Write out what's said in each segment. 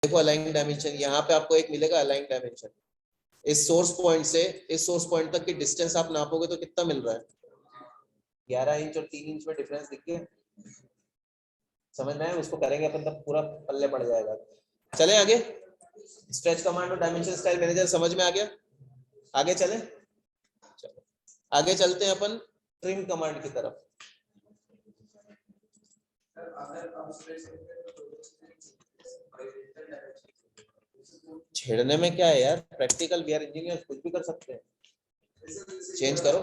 देखो align dimension, यहाँ पे आपको एक मिलेगा अलाइन डायमेंशन। इस सोर्स पॉइंट से इस सोर्स पॉइंट तक की डिस्टेंस आप नापोगे तो कितना मिल रहा है? 11 इंच और 3 इंच में डिफरेंस दिख गया। समझ में आया? उसको करेंगे अपन तब पूरा पल्ले पड़ जाएगा। चले आगे। स्ट्रेच कमांड और डायमेंशन स्टाइल मैनेजर समझ में आ गया। आगे चले, चलो आगे चलते हैं अपन ट्रिम कमांड की तरफ। छेड़ने में क्या है यार, प्रैक्टिकल वी आर इंजीनियर, कुछ भी कर सकते हैं। चेंज करो।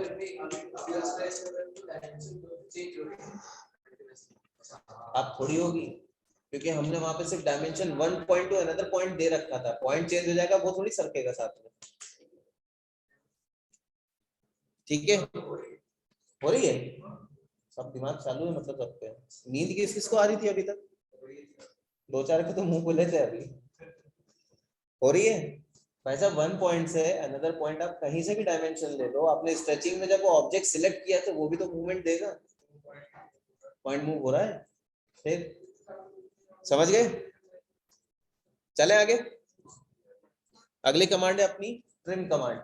आप थोड़ी होगी, क्योंकि हमने वहां पे सिर्फ dimension 1 point to another point दे रखा था। पॉइंट चेंज हो जाएगा, वो थोड़ी सरकेगा साथ में। ठीक है, हो रही है सब, दिमाग चालू है मतलब सबके। नींद किस किस को आ रही थी अभी तक? 2-4 के तो मुंह खुले थे अभी। हो रही है भाई साहब। 1 पॉइंट से अनदर पॉइंट आप कहीं से भी डायमेंशन ले लो। आपने स्ट्रेचिंग में जब वो ऑब्जेक्ट सिलेक्ट किया तो वो भी तो मूवमेंट देगा। पॉइंट मूव हो रहा है, फिर समझ गए? चले आगे। अगली कमांड है अपनी ट्रिम कमांड।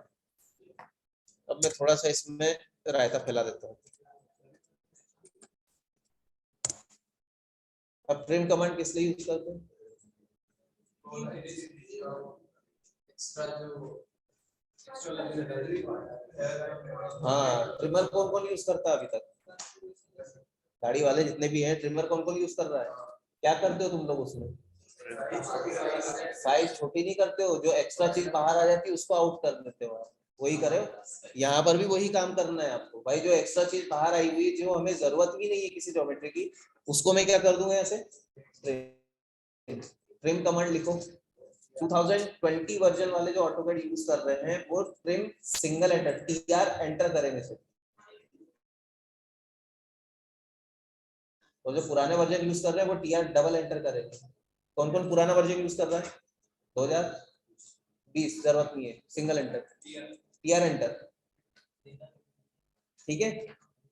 अब मैं थोड़ा सा इसमें रायता फैला देता हूँ। अब ट्रिम कमांड किस लिए यूज करते हैं? हाँ, ट्रिमर कौन कौन यूज करता है अभी तक? गाड़ी वाले जितने भी हैं, ट्रिमर कौन कौन यूज कर रहा है? क्या करते हो तुम लोग उसमें? साइज छोटी नहीं करते हो, जो एक्स्ट्रा चीज बाहर आ जाती है उसको आउट कर देते हो। वही करे हो, यहाँ पर भी वही काम करना है आपको भाई। जो एक्स्ट्रा चीज बाहर आई हुई, जो हमें जरूरत भी नहीं है किसी ज्योमेट्री की, उसको मैं क्या कर दूंगा ऐसे। ट्रिम कमांड लिखो। 2020 वर्जन वाले जो ऑटोकैड यूज कर रहे हैं वो trim single enter TR enter करेंगे सिर्फ। तो जो पुराने वर्जन यूज कर रहे हैं वो टीआर डबल एंटर करेंगे। कौन कौन पुराना वर्जन यूज कर रहा है? 2020 जरूरत नहीं है, सिंगल एंटर टीआर एंटर। ठीक है,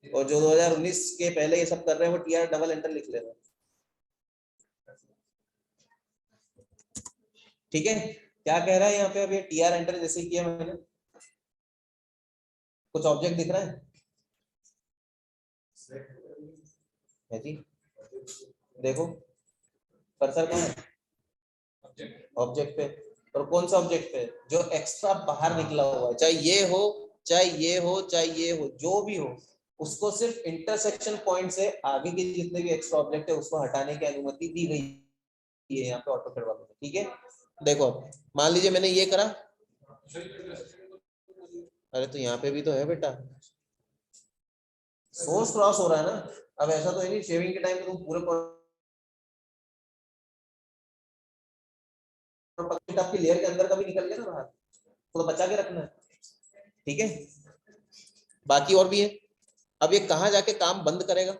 और जो 2019 के पहले ये सब कर रहे हैं वो टीआर डबल एंटर लिख लेना। ठीक है, क्या कह रहा है यहाँ पे? अभी टीआर एंटर जैसे किया मैंने, कुछ ऑब्जेक्ट दिख रहा है जी? देखो कर्सर कहाँ है? ऑब्जेक्ट पे। और कौन सा ऑब्जेक्ट पे? जो एक्स्ट्रा बाहर निकला हुआ है, चाहे ये हो चाहे ये हो चाहे ये हो, जो भी हो, उसको सिर्फ इंटरसेक्शन पॉइंट से आगे के जितने भी एक्स्ट्रा ऑब्जेक्ट है उसको हटाने की अनुमति दी गई है यहाँ पे ऑटोकैड वालों को। ठीक है, देखो मान लीजिए मैंने ये करा। अरे तो यहाँ पे भी तो है बेटा, सोर्स क्रॉस हो रहा है ना। अब ऐसा तो है नहीं शेविंग के टाइम तुम पूरे आपकी लेयर के अंदर का भी निकल गया ना बाहर, तो बचा के रखना है। ठीक है, बाकी और भी है। अब ये कहाँ जाके काम बंद करेगा?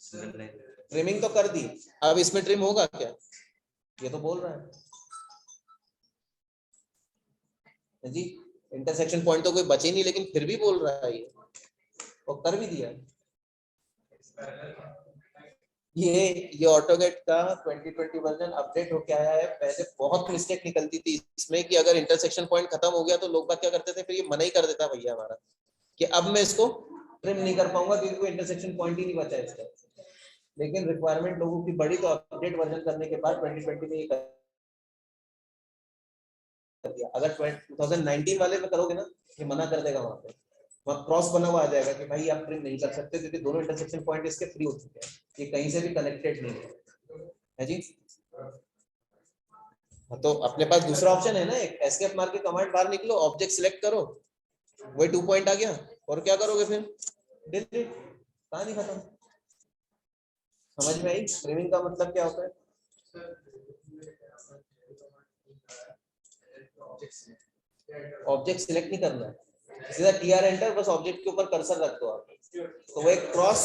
ट्रिमिंग तो कर दी, अब इसमें ट्रिम होगा क्या? ये तो बोल रहा है जी, इंटरसेक्शन पॉइंट तो कोई बचे नहीं, लेकिन फिर भी बोल रहा है ये, और कर भी दिया। ये ऑटोकैड का 2020 वर्जन अपडेट होके आया है। पहले बहुत मिस्टेक निकलती थी इसमें कि अगर इंटरसेक्शन पॉइंट खत्म हो गया तो लोग बात क्या करते थे, फिर ये मना ही कर देता भैया हमारा कि अब मैं इसको ट्रिम नहीं कर पाऊंगा क्योंकि कोई इंटरसेक्शन पॉइंट ही नहीं बचा इसका। लेकिन रिक्वायरमेंट लोगों की बड़ी, तो अपडेट वर्जन करने के बाद 2020 में ये कर दिया। अगर 2019 वाले में करोगे ना, ये मना कर देगा, वहां पे वहाँ क्रॉस बना हुआ आ जाएगा कि भाई आप ट्रिम नहीं कर सकते क्योंकि दोनों इंटरसेक्शन पॉइंट इसके फ्री हो चुके हैं, ये कहीं से भी कनेक्टेड नहीं है जी। तो अपने पास दूसरा ऑप्शन है ना, एक एस्केप मार के कमांड बाहर निकलो, ऑब्जेक्ट सिलेक्ट करो, वही 2 पॉइंट आ गया, और क्या करोगे फिर? डिलीट, कहानी खत्म। समझ में आई ट्रिमिंग का मतलब क्या होता है? ऑब्जेक्ट सिलेक्ट नहीं करना है, सीधा टीआर एंटर, बस ऑब्जेक्ट के ऊपर कर्सर रख दो आप, तो वो एक क्रॉस।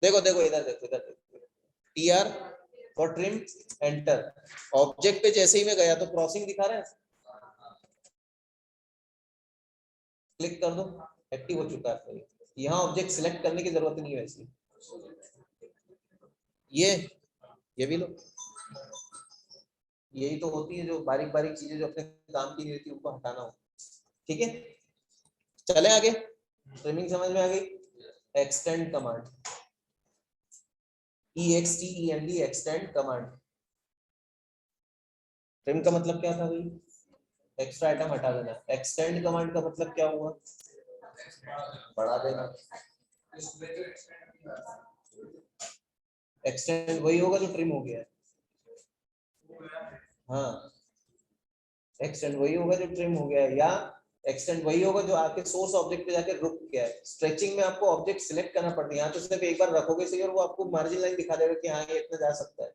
देखो देखो इधर देखो, इधर देखो, TR for trim enter. Object पे जैसे ही मैं गया तो क्रॉसिंग दिखा रहा है, क्लिक कर दो, एक्टिव हो चुका है। यहाँ ऑब्जेक्ट सिलेक्ट करने की जरूरत नहीं है वैसे। ये भी लो, यही तो होती है, जो बारीक बारीक चीजें जो अपने काम की नहीं रहती उनको हटाना हो। ठीक है, चले आगे। ट्रिमिंग समझ में आ गई। Extend command, EXTEND, extend command. Trim का मतलब क्या था भाई? एक्स्ट्रा आइटम हटा देना। एक्सटेंड कमांड का मतलब क्या हुआ? बढ़ा देना। एक्सटेंड वही होगा जो ट्रिम हो गया है। हाँ, एक्सटेंड वही होगा जो ट्रिम हो गया है, या एक्सटेंड वही होगा जो आपके सोर्स ऑब्जेक्ट पे जाके रुक गया है। स्ट्रेचिंग में आपको ऑब्जेक्ट सिलेक्ट करना पड़ता है, यहाँ तो सिर्फ एक बार रखोगे सही और वो आपको मार्जिन लाइन दिखा देगा कि हाँ ये इतना जा सकता है।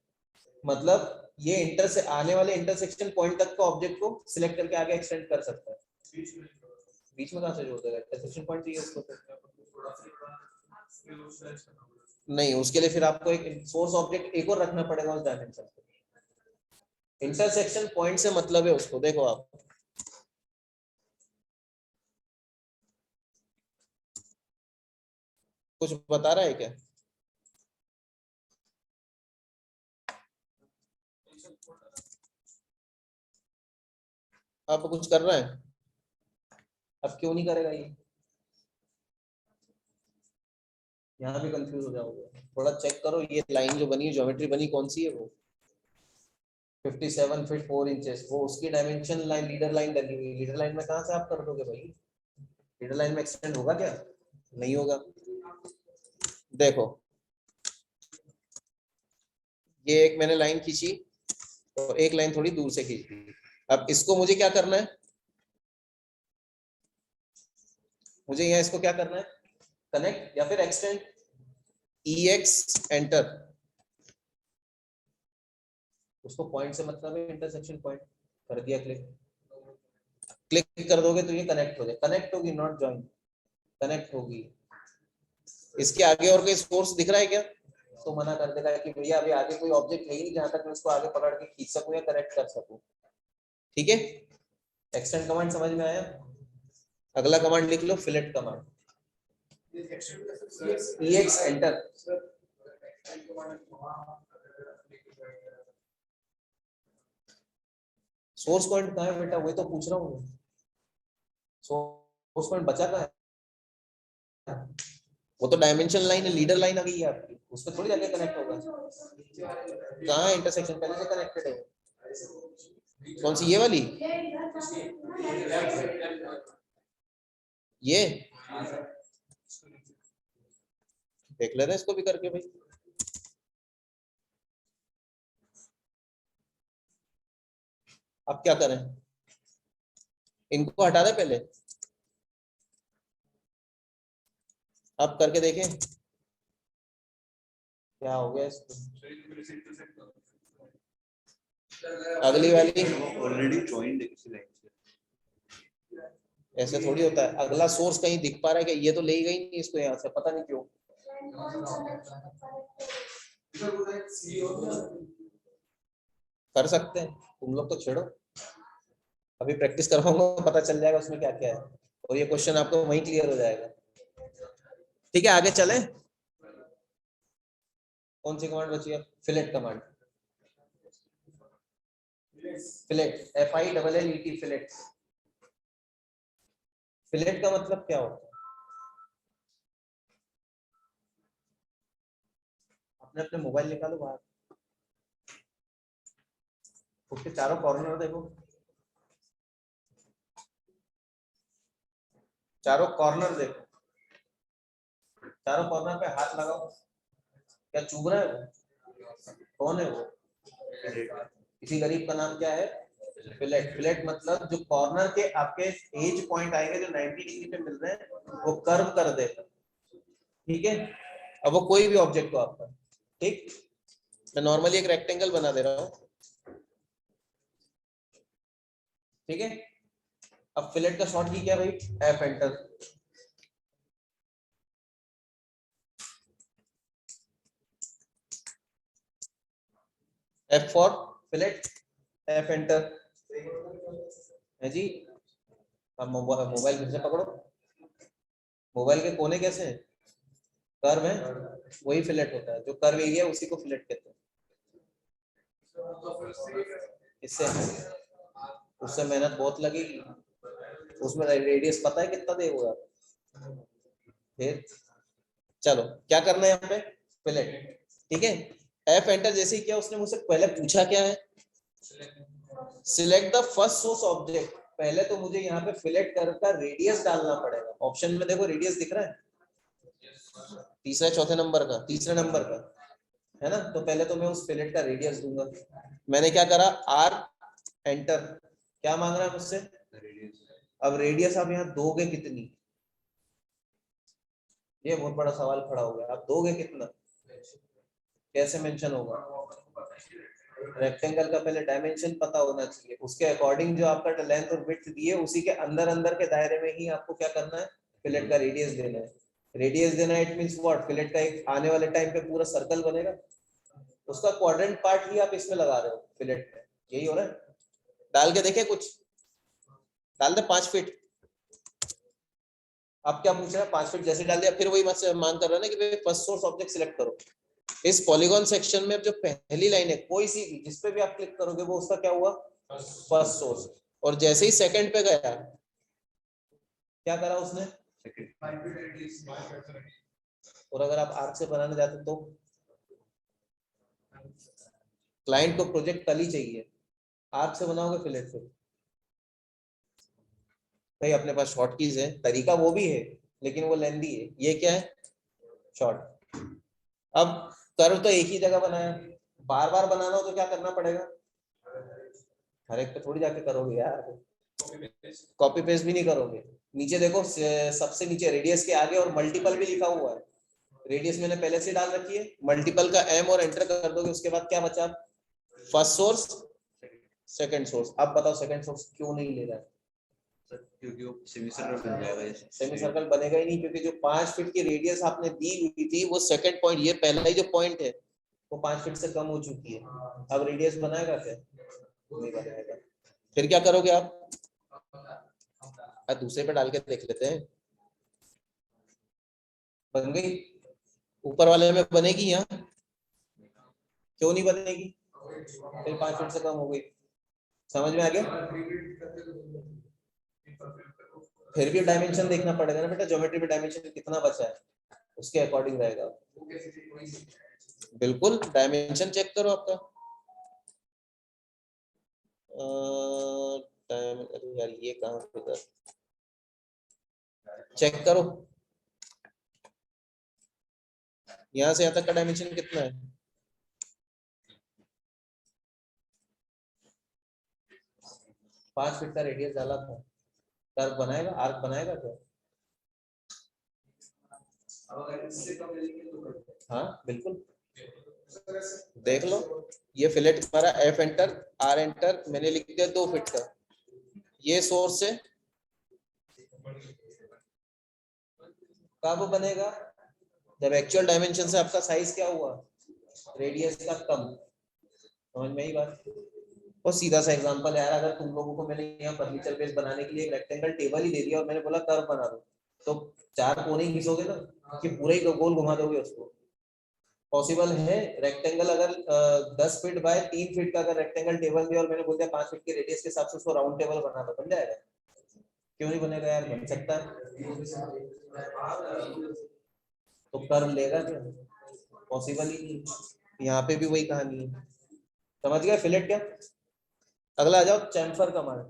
मतलब ये इंटर से आने वाले इंटरसेक्शन पॉइंट तक का ऑब्जेक्ट को सिलेक्ट करके आगे एक्सटेंड कर सकता है। बीच में कहाँ से जोड़ देगा? इंटरसेक्शन पॉइंट चाहिए उसको तो। नहीं, उसके लिए फिर आपको एक सोर्स ऑब्जेक्ट एक और रखना पड़ेगा उस डायमेंशन पे। इंटरसेक्शन पॉइंट से मतलब है उसको, देखो आप कुछ बता रहा है क्या? आप कुछ कर रहा है? अब क्यों नहीं करेगा ये? यहाँ भी कंफ्यूज हो जाओगे। थोड़ा चेक करो, ये लाइन जो बनी है, ज्योमेट्री बनी, कौन सी है वो? 57 फीट 4 इंचेस, वो उसकी डायमेंशन लाइन, लीडर लाइन लगी हुई। लीडर लाइन में कहाँ से आप कर दोगे भाई? लीडर लाइन में एक्सटेंड होगा क्या? नहीं होगा। देखो, ये एक मैंने लाइन खींची और एक लाइन थोड़ी दूर से खींच दी। अब इसको मुझे क्या करना है? मुझे यहाँ इसको क्या करना है? कनेक्ट या फिर एक्सटेंड। EX enter. उसको पॉइंट से मतलब है इंटरसेक्शन पॉइंट। कर दिया क्लिक। क्लिक कर दोगे तो ये कनेक्ट हो जाए। कनेक्ट होगी, नॉट जॉइन। कनेक्ट होगी। इसके आगे और कोई सोर्स दिख रहा है क्या? तो मना कर देगा कि भैया अभी आगे कोई ऑब्जेक्ट है ही नहीं जहां तक मैं उसको आगे पकड़ के खींच सकूं या कनेक्ट कर सकूं। ठीक है, एक्सटेंड कमांड समझ में आया। अगला कमांड लिख लो, fillet command. EX enter. Source point कहाँ है बेटा? वही तो पूछ रहा हूँ। सोर्स पॉइंट बचा कहाँ है? वो तो डायमेंशन लाइन है, लीडर लाइन आ गई है आपकी, उस पर थोड़ी जाके कनेक्ट होगा। कहाँ है इंटरसेक्शन? पहले से कनेक्टेड है। कौन सी, ये वाली? ये देख लेते हैं इसको भी करके भाई। अब क्या करें? इनको हटा दे पहले, अब करके देखें क्या हो गया इसको। अगली वाली ऑलरेडी जॉइंड है किसी लाइन से। ऐसे थोड़ी होता है। अगला सोर्स कहीं दिख पा रहा है क्या? ये तो ले गई नहीं इसको यहाँ से, पता नहीं क्यों। कर सकते हैं, तुम लोग तो छेड़ो। अभी प्रैक्टिस करवाऊंगा, पता चल जाएगा उसमें क्या क्या है, और ये क्वेश्चन आपको वहीं क्लियर हो जाएगा। ठीक है, आगे चलें। कौन सी कमांड बची है? Fillet command. Fillet, FILLET, fillet. Fillet का मतलब क्या होता है? अपने अपने मोबाइल निकालो बाहर, उसके चारों कॉर्नर देखो, चारों कॉर्नर देखो, चारों कॉर्नर पे हाथ लगाओ। क्या चुभ रहा है वो? कौन है वो? किसी गरीब का नाम क्या है? फिलेट। फिलेट मतलब जो कॉर्नर के आपके एज पॉइंट आएंगे जो 90 डिग्री पे मिल रहे हैं, वो कर्व कर देगा। ठीक है, अब वो कोई भी ऑब्जेक्ट हो आपका। ठीक, मैं नॉर्मली एक रेक्टेंगल बना दे रहा हूँ। ठीक है, अब फिलेट का शॉर्ट की क्या भाई? F enter. F for fillet, F enter है जी। अब मोबाइल फिर से पकड़ो। मोबाइल के कोने कैसे हैं? कर्व है, वही फिलेट होता है। जो कर्व एरिया उसी को फिलेट कहते हैं। इससे उससे मेहनत बहुत लगेगी, उसमें रेडियस पता है कितना देगा। फिर चलो क्या करना है यहाँ पे, फिलेट, ठीक है। एफ एंटर जैसे ही किया, उसने मुझसे पहले पूछा क्या है, select the first source object. पहले तो मुझे यहाँ पे फिलेट कर्व का रेडियस डालना पड़ेगा। ऑप्शन में देखो रेडियस दिख रहा है, तीसरा चौथे नंबर का, तीसरे नंबर का है ना। तो पहले तो मैं उस फिलेट का रेडियस दूंगा। मैंने क्या करा, आर एंटर, क्या मांग रहा है मुझसे, अब रेडियस आप यहाँ दोगे कितनी, ये बहुत बड़ा सवाल खड़ा हो गया। आप दोगे कितना, कैसे मेंशन होगा, रेक्टेंगल का पहले डायमेंशन पता होना चाहिए, उसके अकॉर्डिंग जो आपका लेंथ और विड्थ दिए उसी के अंदर अंदर के दायरे में ही आपको क्या करना है, फिलेट का रेडियस देना है। रेडियस देना है, इट मींस व्हाट, फिलेट का एक आने वाले टाइम पे पूरा सर्कल बनेगा, उसका क्वाड्रेंट पार्ट ही आप इसमें लगा रहे हो फिलेट में, यही हो रहा है। डाल के देखे कुछ, डाल दे 5 फीट। अब क्या पूछ रहा है, 5 फीट जैसे डाल दिया, फिर वही मांग कर रहा है ना कि भाई फर्स्ट सोर्स ऑब्जेक्ट सिलेक्ट करो। इस पॉलीगॉन सेक्शन में जो पहली लाइन है, कोई सी भी जिस पे भी आप क्लिक करोगे वो उसका क्या हुआ, फर्स्ट सोर्स। और जैसे ही सेकंड पे गया, क्या करा उसने, और अगर आप आर्क से बनाने जाते तो क्लाइंट को प्रोजेक्ट कल ही चाहिए, आर्क से बनाओगे फिलेट से। भाई अपने पास शॉर्ट कीज है, तरीका वो भी है लेकिन वो लेंदी है, ये क्या है, शॉर्ट। अब कर्व तो एक ही जगह बनाया, बार बार बनाना हो तो क्या करना पड़ेगा, हर एक पे थोड़ी जाके करोगे यार, कॉपी पेस्ट भी नहीं करोगे। नीचे देखो, सबसे नीचे रेडियस के आगे और मल्टीपल भी लिखा हुआ है, रेडियस मैंने पहले से डाल रखी है, मल्टीपल का एम और एंटर कर दोगे, उसके बाद क्या बचा, फर्स्ट सोर्स सेकंड सोर्स। अब बताओ सेकंड सोर्स क्यों नहीं ले रहा है, क्योंकि वो सेमी सर्कल बन जाएगा। सेमी सर्कल बनेगा ही नहीं, क्योंकि जो 5 फीट की रेडियस आपने दी हुई थी वो सेकंड पॉइंट, ये पहला ही जो पॉइंट है वो 5 फीट से कम हो चुकी है। अब रेडियस बनाएगा क्या, नहीं बनाएगा। फिर क्या करोगे आप, दूसरे पे डाल के देख लेते हैं, बन गई, ऊपर वाले में बनेगी, यहाँ क्यों नहीं बनेगी, फिर 5 फीट से कम हो गई। समझ में आ गया। फिर भी डायमेंशन देखना पड़ेगा ना बेटा, ज्योमेट्री में डायमेंशन कितना बचा है उसके अकॉर्डिंग रहेगा। बिल्कुल डायमेंशन चेक करो आपका, अरे यार ये कहाँ पे चेक करो, यहाँ से यहाँ तक का डायमेंशन कितना है, 5 फीट का रेडियस डाला था, कर्व बनाएगा, आर्क बनाएगा क्या, हाँ बिल्कुल देख लो। ये फिलेट हमारा एफ एंटर आर एंटर मैंने लिख दिया 2 फीट का, ये सोर्स से कब बनेगा, जब एक्चुअल डायमेंशन से आपका साइज क्या हुआ, रेडियस का कम। समझ में आई बात। और सीधा सा एग्जांपल यार, अगर तुम लोगों को मैंने यहाँ फर्नीचर बेस बनाने के लिए एक रेक्टेंगल टेबल ही दे दिया और मैंने बोला कर्व बना दो, तो 4 कोने ही घिसोगे ना, कि पूरा ही गोल घुमा दोगे उसको, पॉसिबल है। रेक्टेंगल अगर 10 फीट बाय 3 फीट का अगर रेक्टेंगल टेबल दिया और मैंने बोल दिया 5 फीट के रेडियस के हिसाब से उसको राउंड टेबल बना दो, बन जाएगा, क्यों नहीं बनेगा यार, बन सकता है। तो कर्व लेगा क्या, पॉसिबल ही नहीं। यहाँ पे भी वही कहानी है, समझ गए फिलेट क्या। अगला आ जाओ चैम्फर कमांड,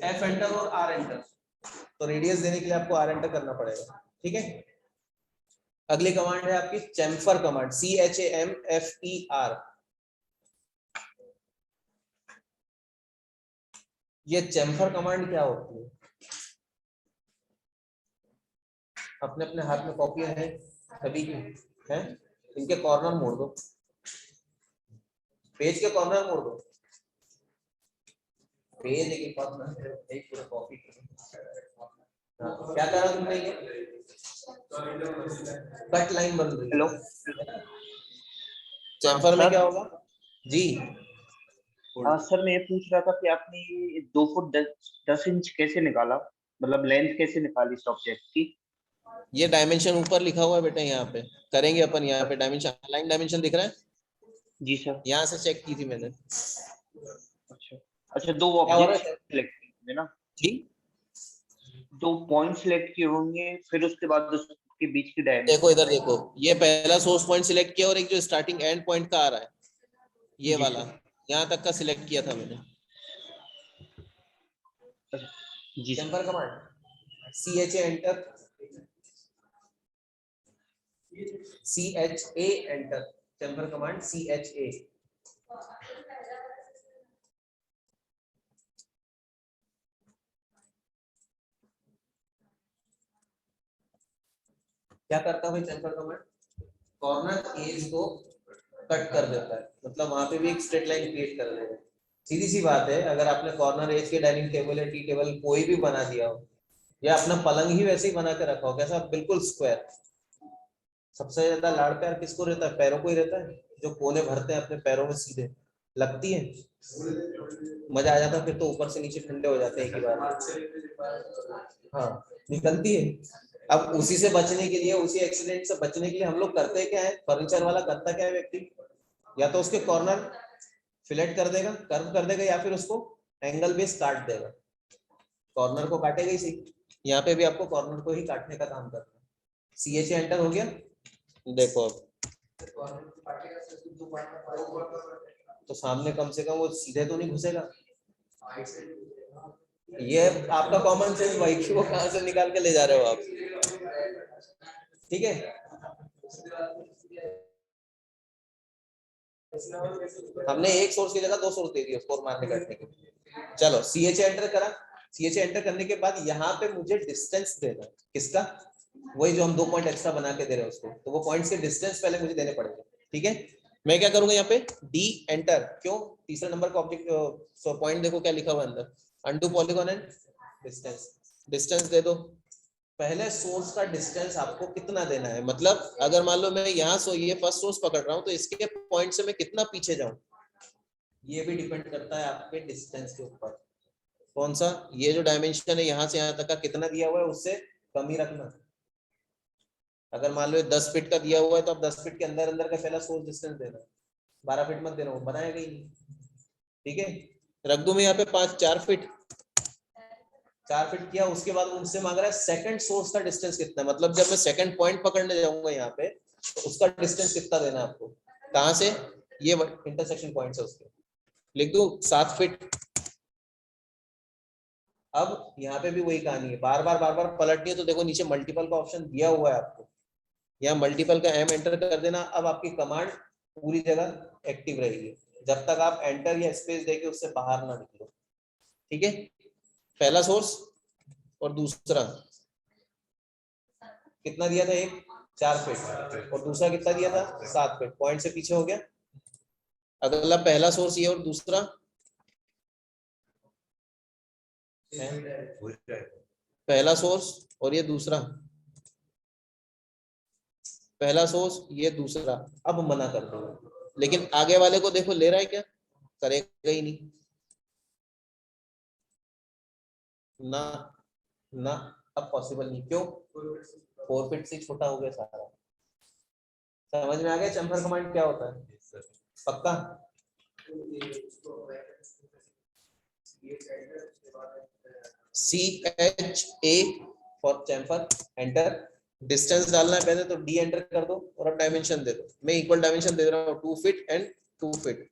एफ एंटर और आर एंटर, तो रेडियस देने के लिए आपको आर एंटर करना पड़ेगा, ठीक है। अगली कमांड है आपकी चैम्फर कमांड, CHAMFER। ये चैम्फर कमांड क्या होती है, अपने अपने हाथ में कॉपियां हैं सभी की हैं, इनके कॉर्नर मोड़ दो, पेज के कॉर्नर मोड़ दो, पेज एक कॉर्नर एक पूरा कॉपी। क्या करा तुमने, ये कट लाइन बन रही है। हेलो चैम्फर में क्या होगा जी, सर, मैं ये पूछ रहा था कि आपने ये 2 फुट 10 इंच कैसे निकाला, मतलब लेंथ कैसे निकाली इस ऑब्जेक्ट की। ये डायमेंशन ऊपर लिखा हुआ है बेटा, यहाँ पे करेंगे अपन, यहाँ पे डायमेंशन, लाइन डायमेंशन दिख रहा है, जी सर। यहाँ से चेक की थी मैंने। अच्छा अच्छा, 2 क्या हो रहा ऑब्जेक्ट है सिलेक्ट किए ना, जी? 2 पॉइंट सिलेक्ट किए होंगे, फिर उसके बाद उसके बीच की देखो डायमेंशन। इधर देखो, ये पहला सोर्स पॉइंट सिलेक्ट किया और एक जो स्टार्टिंग एंड पॉइंट का आ रहा है ये जी वाला, सर। यहाँ तक का सिलेक्ट किया था मैंने। अच्छा, जी sir. Chamfer command CHA enter, CHA enter, chamfer command CHA। क्या करता है भाई चैम्बर कमांड? कॉर्नर एज को कट कर देता है, मतलब वहां पे भी एक स्ट्रेट लाइन क्रिएट कर देगा। सीधी सी बात है, अगर आपने कॉर्नर एज के डाइनिंग टेबल या टी टेबल कोई भी बना दिया हो, या अपना पलंग ही वैसे ही बना के रखा हो, कैसा बिल्कुल स्क्वायर, सबसे ज्यादा लाड़ प्यार किसको रहता है? पैरों को ही रहता है, जो कोने भरते हैं अपने पैरों में सीधे लगती है, मजा आ जाता है, फिर तो ऊपर से नीचे ठंडे हो जाते हैं एक ही बार। हाँ, निकलती है। अब उसी से बचने के लिए, उसी एक्सीडेंट से बचने के लिए हम लोग करते क्या है, फर्नीचर वाला करता क्या है व्यक्ति, या तो उसके कॉर्नर फिलेट कर देगा, कर्व कर देगा, या फिर उसको एंगल बेस काट देगा। कॉर्नर को काटेगा ही सही, यहाँ पे भी आपको कॉर्नर को ही काटने का काम करना है। CHA एंटर हो गया। देखो अब तो सामने कम से कम वो सीधे तो नहीं घुसेगा। ये आपका कॉमन सेंस भाई कि वो कहां से निकाल के ले जा रहे हो आप, ठीक है। हमने एक सोर्स की जगह 2 सोर्स दे दिए स्कोर मारने काटने के। चलो CHA एंटर करा, CHA एंटर करने के बाद यहाँ पे मुझे डिस्टेंस देना है, किसका? वही जो हम 2 पॉइंट एक्स्ट्रा बना के दे रहे हैं उसको, तो वो पॉइंट्स के डिस्टेंस पहले मुझे देने पड़ेंगे, ठीक है। मैं क्या करूंगा यहाँ पे D एंटर, क्यों? तीसरा नंबर का ऑब्जेक्ट पॉइंट देखो क्या लिखा हुआ है अंदर, undo polygon and distance. Distance दे दो। पहले सोर्स का डिस्टेंस आपको कितना देना है, मतलब अगर मान लो मैं यहाँ से ये फर्स्ट सोर्स पकड़ रहा हूँ, तो इसके पॉइंट से मैं कितना पीछे जाऊं, ये भी डिपेंड करता है आपके डिस्टेंस के ऊपर। कौन सा? ये जो डायमेंशन है यहाँ से यहाँ तक का कितना दिया हुआ है, उससे कम ही रखना। अगर मान लो 10 फीट का दिया हुआ है, तो अब 10 फीट के अंदर अंदर का पहला सोर्स डिस्टेंस देना है, 12 फीट मत देना, वो बनाएगा ही नहीं, ठीक है। रख दूं मैं यहाँ पे 4 फीट, 4 फीट किया, उसके बाद मुझसे मांग रहा है सेकंड सोर्स का डिस्टेंस कितना है, मतलब जब मैं सेकंड पॉइंट पकड़ने जाऊंगा यहाँ पे, तो उसका डिस्टेंस कितना देना है आपको, कहां से? ये इंटरसेक्शन पॉइंट से उसके, लिख दूं 7 फीट। अब यहाँ पे भी वही कहानी है, बार बार पलटनी है, तो देखो नीचे मल्टीपल का ऑप्शन दिया हुआ है आपको, यहाँ मल्टीपल का M एंटर कर देना। अब आपकी कमांड पूरी जगह एक्टिव रहेगी जब तक आप एंटर या स्पेस देके उससे बाहर ना निकलो, ठीक है। पहला सोर्स और दूसरा कितना दिया था, एक 4 फीट, और दूसरा कितना दिया था 7 फीट, पॉइंट से पीछे हो गया। अगला पहला सोर्स ये और दूसरा पहला सोर्स और ये दूसरा, पहला सोर्स ये दूसरा। अब मना कर दो, लेकिन आगे वाले को देखो ले रहा है क्या, करेगा ही नहीं ना, ना अब पॉसिबल नहीं, क्यों? 4 फीट से छोटा हो गया सारा। समझ में आ गया चैम्बर कमांड क्या होता है, पक्का? CHA for chamber enter, distance डालना है पहले, तो D एंटर कर दो और अब डायमेंशन दे दो। मैं इक्वल डायमेंशन दे रहा हूँ 2 फीट एंड 2 फीट,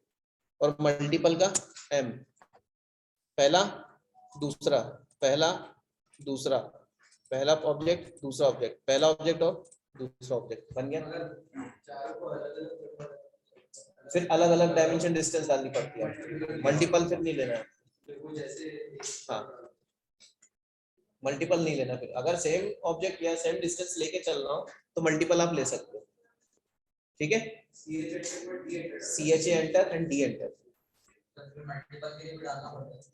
और मल्टीपल का M, पहला दूसरा, पहला दूसरा, पहला ऑब्जेक्ट दूसरा ऑब्जेक्ट, पहला ऑब्जेक्ट और दूसरा ऑब्जेक्ट, बन गया। फिर अलग अलग डायमेंशन डिस्टेंस डालनी पड़ती है, मल्टीपल फिर नहीं लेना है। हाँ, मल्टीपल नहीं लेना। फिर अगर सेम ऑब्जेक्ट या सेम डिस्टेंस लेके चल रहा हूँ तो मल्टीपल आप ले सकते हो, ठीक है। CHA enter and D enter,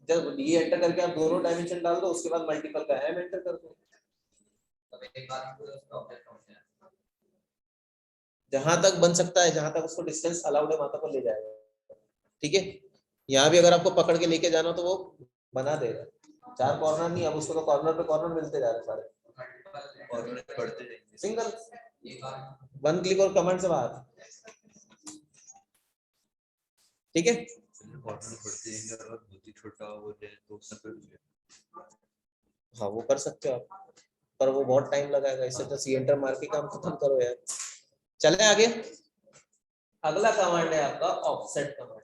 जब D एंटर करके आप दोनों डायमेंशन डाल दो, उसके बाद मल्टीपल का M एंटर कर दो। जहां तक बन सकता है, जहां तक उसको डिस्टेंस अलाउड है, वहां तक वो ले जाएगा, ठीक है। यहाँ भी अगर आपको पकड़ के लेके जाना तो वो बना देगा। 4 कॉर्नर नहीं, अब उसको तो कॉर्नर पे कॉर्नर मिलते जा रहे सारे, कॉर्नर पढ़ते जाएंगे। सिंगल 1 क्लिक और कमांड से बाहर। ठीक है, फॉर्मूला पढ़ते जाएंगे और बहुत ही छोटा हो जाए तो उससे फिर हाँ वो कर सकते हो आप, पर वो बहुत टाइम लगाएगा, इससे तो सी एंटर मार के काम खत्म करो यार। चले आगे, अगला कमांड है आपका ऑफसेट कमांड।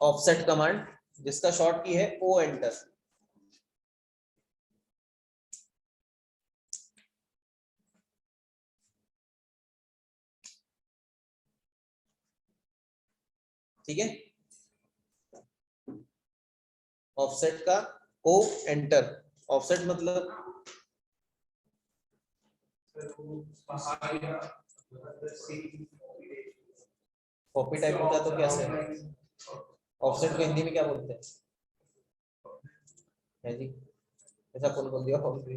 ऑफसेट कमांड जिसका शॉर्ट की है ओ एंटर। ठीक है, ऑफसेट का ओ एंटर। ऑफसेट मतलब कॉपी टाइप होता है तो कैसे, ऑफसेट को हिंदी में क्या बोलते हैं है जी, ऐसा कौन बोल दिया कॉपी?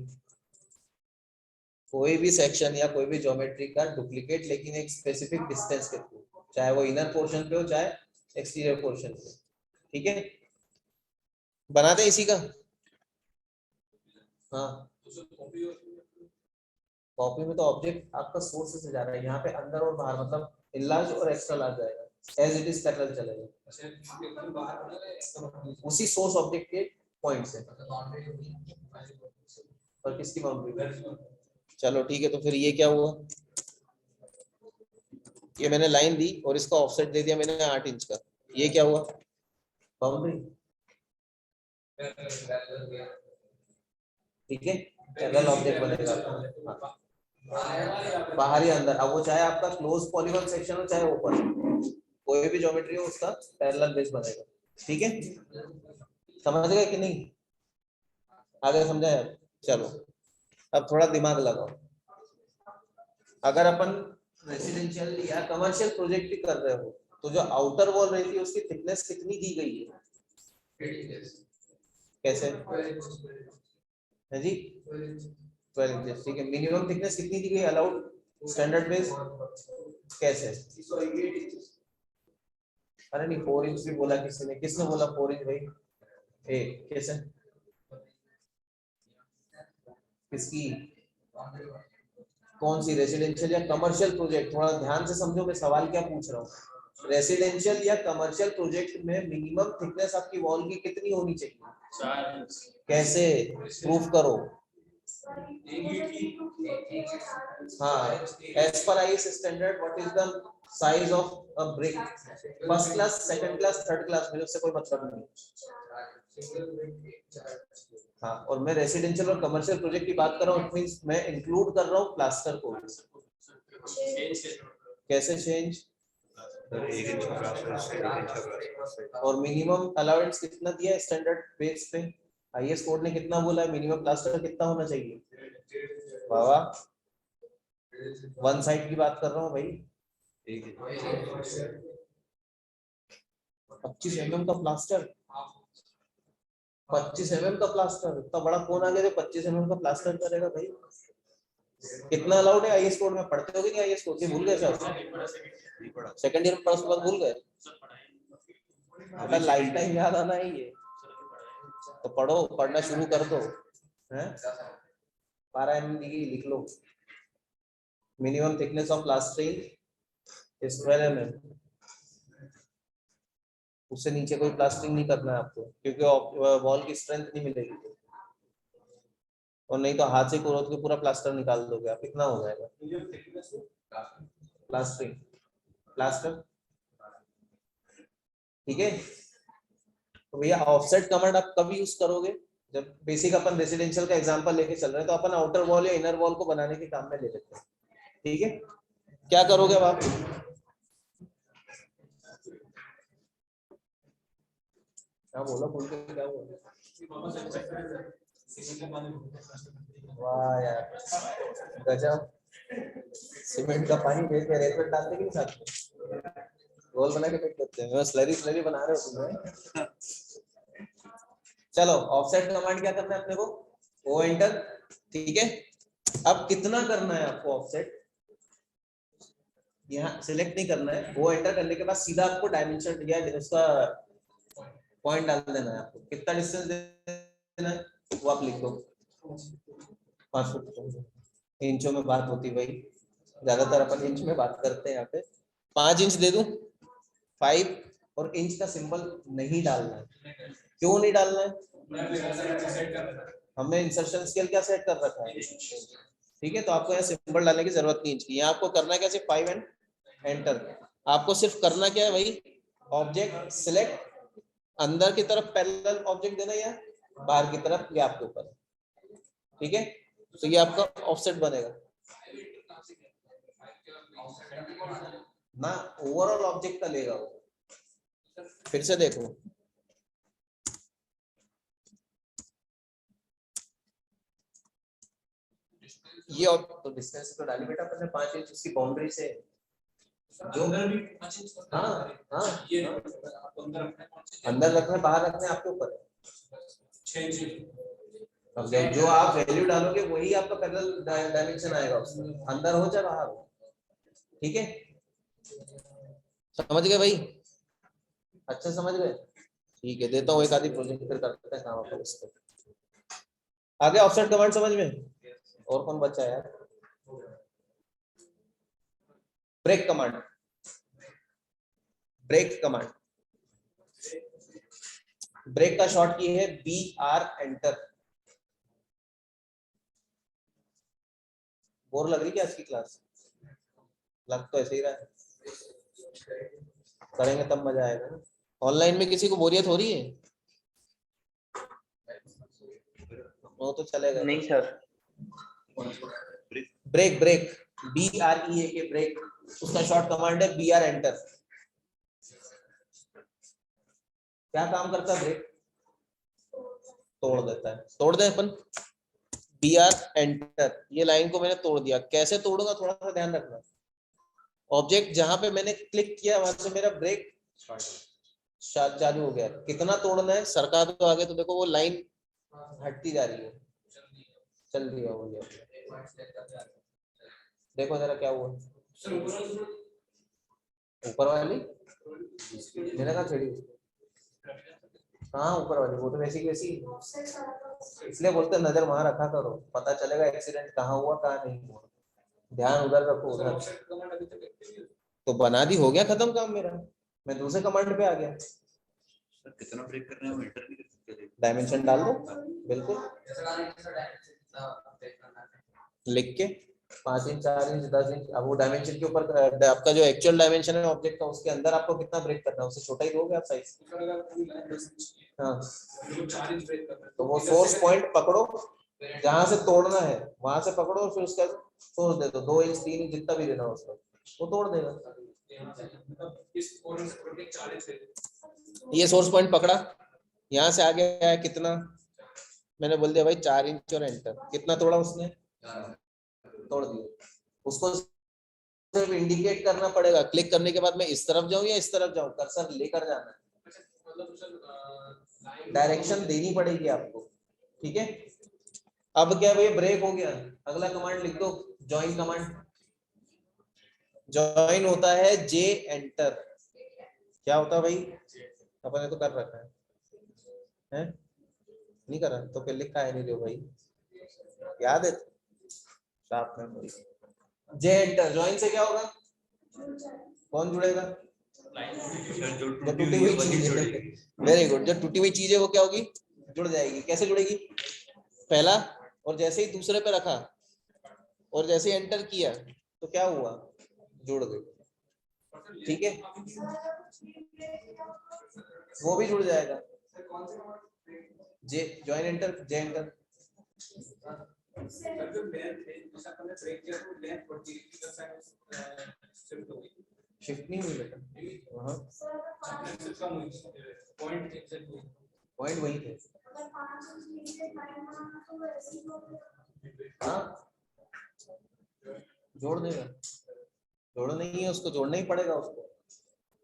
कोई भी सेक्शन या कोई भी ज्योमेट्री का डुप्लीकेट लेकिन एक स्पेसिफिक डिस्टेंस के थ्रू, चाहे वो इनर पोर्शन पे हो चाहे एक्सटीरियर पोर्शन पे। ठीक है, बनाते हैं इसी का। हाँ, कॉपी में तो ऑब्जेक्ट आपका सोर्स से जा रहा है, यहाँ पे अंदर और बाहर मतलब इनलार्ज और एक्स्ट्रा लार्ज जाएगा, एज इट इज पैरेलल चलेगा उसी सोर्स ऑब्जेक्ट के पॉइंट से। और किसकी बाउंड्री? चलो ठीक है, तो फिर ये क्या हुआ, ये मैंने लाइन दी और इसका ऑफसेट दे दिया मैंने 8 इंच का, ये क्या हुआ, बाउंड्री। ठीक है, पैरेलल ऑब्जेक्ट बनेगा। हाँ, बाहरी अंदर, अब वो चाहे आपका क्लोज पॉलीगॉन सेक्शन हो चाहे ओपन, कोई भी ज्योमेट्री हो उसका पैरेलल बेस बनेगा। ठीक है, समझ गए कि नहीं, आगे समझाया? चलो अब थोड़ा दिमाग लगाओ, अगर अपन रेसिडेंशियल या कमर्शियल प्रोजेक्ट भी कर रहे हो तो जो आउटर वॉल रहती है उसकी थिकनेस कितनी दी गई है, कैसे है जी, 12 इंचेस। ठीक है, मिनिमम थिकनेस कितनी दी गई अलाउड स्टैंडर्ड बेस, कैसे? अरे नहीं, 4 इंच भी बोला किसी ने, किसने बोला 4 इंच भाई? ए कैसे, किसकी, कौन सी, रेसिडेंशियल या कमर्शियल प्रोजेक्ट? थोड़ा ध्यान से समझो मैं सवाल क्या पूछ रहा हूँ। रेसिडेंशियल या कमर्शियल प्रोजेक्ट में मिनिमम थिकनेस आपकी वॉल की कितनी होनी चाहिए, कैसे प्रूफ करो? हाँ, as per IS standard what is the size of a brick, first class second class third class, मुझे उससे कोई मतलब नहीं। हाँ, और मैं रेसिडेंशियल और कमर्शियल प्रोजेक्ट की बात कर रहा हूँ, इट मींस मैं इंक्लूड कर रहा हूँ प्लास्टर को। कैसे चेंज, 1 इंच का प्लास्टर से 1 इंच का प्लास्टर। और मिनिमम अलाउंस कितना दिया है स्टैंडर्ड बेस पे, आईएस कोड ने कितना बोला है मिनिमम प्लास्टर कितना होना चाहिए? बाबा वन साइड की बात कर रहा हूँ भाई, 25 mm का प्लास्टर, 25 mm का प्लास्टर, इतना बड़ा कौन आ गया जो 25 mm का प्लास्टर करेगा भाई? कितना अलाउड है आईएस कोड में, पढ़ते होगे नहीं आईएस कोड, भूल गए सर? सेकंड ईयर में पढ़ा, उसके बाद भूल गए? अगर लाइफ टाइम याद आना है ये तो पढ़ो, पढ़ना शुरू कर दो हैं। 12 mm की लिख लो, minimum thickness of plastering is 12 mm, उससे नीचे कोई प्लास्टरिंग नहीं करना है आपको, क्योंकि वॉल की स्ट्रेंथ नहीं मिलेगी, और नहीं तो हाथ से कोरोद के पूरा प्लास्टर निकाल दोगे आप, कितना हो जाएगा प्लास्टरिंग, प्लास्टर। ठीक है, तो भैया ऑफसेट कमांड आप कब यूज करोगे, जब बेसिक अपन रेसिडेंशियल का एग्जांपल लेके चल रहे हैं तो अपन आउटर वॉल या इनर वॉल को बनाने के काम में ले लेते हैं। ठीक है, क्या करोगे अब आप, क्या बोला, बोल के क्या बोला? वाह यार गजब, सीमेंट का पानी दे के रेत में डालते कि नहीं साथ में, रोल बना के फेंक देते हैं, मैं स्लरी स्लरी बना रहे हो तुम्हें। चलो ऑफसेट कमांड क्या करना है अपने को, ओ एंटर। ठीक है, अब कितना करना है आपको ऑफसेट, यहाँ सिलेक्ट नहीं करना है, वो एंटर करने के बाद सीधा आपको डायमेंशन या उसका पॉइंट डाल देना है, आपको कितना डिस्टेंस देना है वो आप लिख दो, 5 फुट। इंचों में बात होती भाई, ज्यादातर अपन इंच में बात करते हैं यहाँ पे, 5 इंच दे दूं, 5 और इंच का सिंबल नहीं डालना है। क्यों नहीं डालना है? हमने इंसर्शन स्केल क्या सेट कर रखा है, ठीक है। तो आपको यहाँ सिंबल डालने की जरूरत नहीं इंच की, यहाँ आपको करना क्या, सिर्फ 5 एंड एंटर। आपको सिर्फ करना क्या है भाई, ऑब्जेक्ट सिलेक्ट, अंदर की तरफ पैरेलल ऑब्जेक्ट देना या बाहर की तरफ गैप के ऊपर, ठीक है। तो ये आपका ऑफसेट बनेगा ना, ओवरऑल ऑब्जेक्ट का लेगा वो। फिर से देखो, ये तो डिस्टेंस तो डाली बेटा अपने 5 इंच उसकी बाउंड्री से, जो हाँ हाँ अंदर रखना बाहर रखना आपके ऊपर है। अब जो आप वैल्यू डालोगे वही आपका पैरेलल डायमेंशन आएगा उसमें, अंदर हो चाहे बाहर हो, ठीक है। समझ गए भाई, अच्छा समझ गए, ठीक है। देता हूँ एक आधी प्रोजेक्ट फिर करते हैं काम अपन इस पे। आगे ऑफसेट कमांड समझ में, और कौन बचा है यार, break command, break command, break का शॉर्ट की है BR एंटर। बोर लग रही क्या आज की क्लास, लग तो ऐसे ही रहा है, करेंगे तब मजा आएगा ना। ऑनलाइन में किसी को बोरियत हो रही है, वो तो चलेगा नहीं sir. Break, break BREAK break, उसका शॉर्ट कमांड है BR एंटर। क्या काम करता है ब्रेक, तोड़ देता है, तोड़ दे अपन, BR एंटर। ये लाइन को मैंने तोड़ दिया, कैसे तोड़ूंगा थोड़ा सा ध्यान रखना, ऑब्जेक्ट जहां पे मैंने क्लिक किया वहां से मेरा ब्रेक चालू हो गया। कितना तोड़ना है, सरका तो आगे तो देखो वो लाइन हटती जा रही है, चल रही है वो, देखो जरा क्या हुआ ऊपर वाली, मैंने कहा छेड़ी, हाँ ऊपर वाली, वो तो वैसी की वैसी, इसलिए बोलते नजर वहां रखा करो, पता चलेगा एक्सीडेंट कहाँ हुआ कहाँ नहीं हुआ, ध्यान उधर रखो उधर। तो बना दी, हो गया खत्म काम मेरा, मैं दूसरे कमांड पे आ गया। कितना ब्रेक करना है वो एंटर नहीं कर सकते, डायमेंशन डाल दो बिल्कुल लिख के, 5 इंच 4 इंच 10 इंच। अब वो डायमेंशन के ऊपर आपका जो एक्चुअल डायमेंशन है ऑब्जेक्ट का, उसके अंदर आपको कितना ब्रेक करना है, उससे छोटा ही दोगे आप साइज। हाँ तो वो सोर्स पॉइंट पकड़ो, जहां से तोड़ना है वहां से पकड़ो और फिर उसका सोर्स दे दो, 2 इंच 3 इंच जितना भी देना उसका, वो तोड़ देगा। ये सोर्स पॉइंट पकड़ा, यहाँ से आगे आया कितना, मैंने बोल दिया भाई 4 इंच और एंटर। कितना तोड़ा उसने, तोड़ दिया। उसको सिर्फ इंडिकेट करना पड़ेगा, क्लिक करने के बाद मैं इस तरफ जाऊं या इस तरफ जाऊं, कर्सर लेकर जाना है, डायरेक्शन देनी पड़ेगी आपको, ठीक है। अब क्या भाई ब्रेक हो गया, अगला कमांड लिख दो, ज्वाइन कमांड। ज्वाइन होता है J एंटर। क्या होता है भाई, अपन ने तो कर रखा है नहीं करा तो फिर लिखा है नहीं जो भाई, याद है साफ में। J एंटर, ज्वाइन से क्या होगा, कौन जुड़ेगा, जो जो टूटी टूटी हुई हुई है वही चीज है। जुड़ेगी। वेरी गुड, जो टूटी हुई चीज है वो क्या होगी, जुड़ जाएगी। कैसे जुड़ेगी, पहला और जैसे ही दूसरे पे रखा और जैसे ही एंटर किया तो क्या हुआ, जुड़ गई, ठीक है। वो भी जुड़ जाएगा, जे ज्वाइन एंटर, जे एंटर। शिफ्ट नहीं हुई बेटा, पॉइंट वही थे। हाँ जोड़ देगा, जोड़ नहीं है उसको, जोड़ना ही पड़ेगा उसको,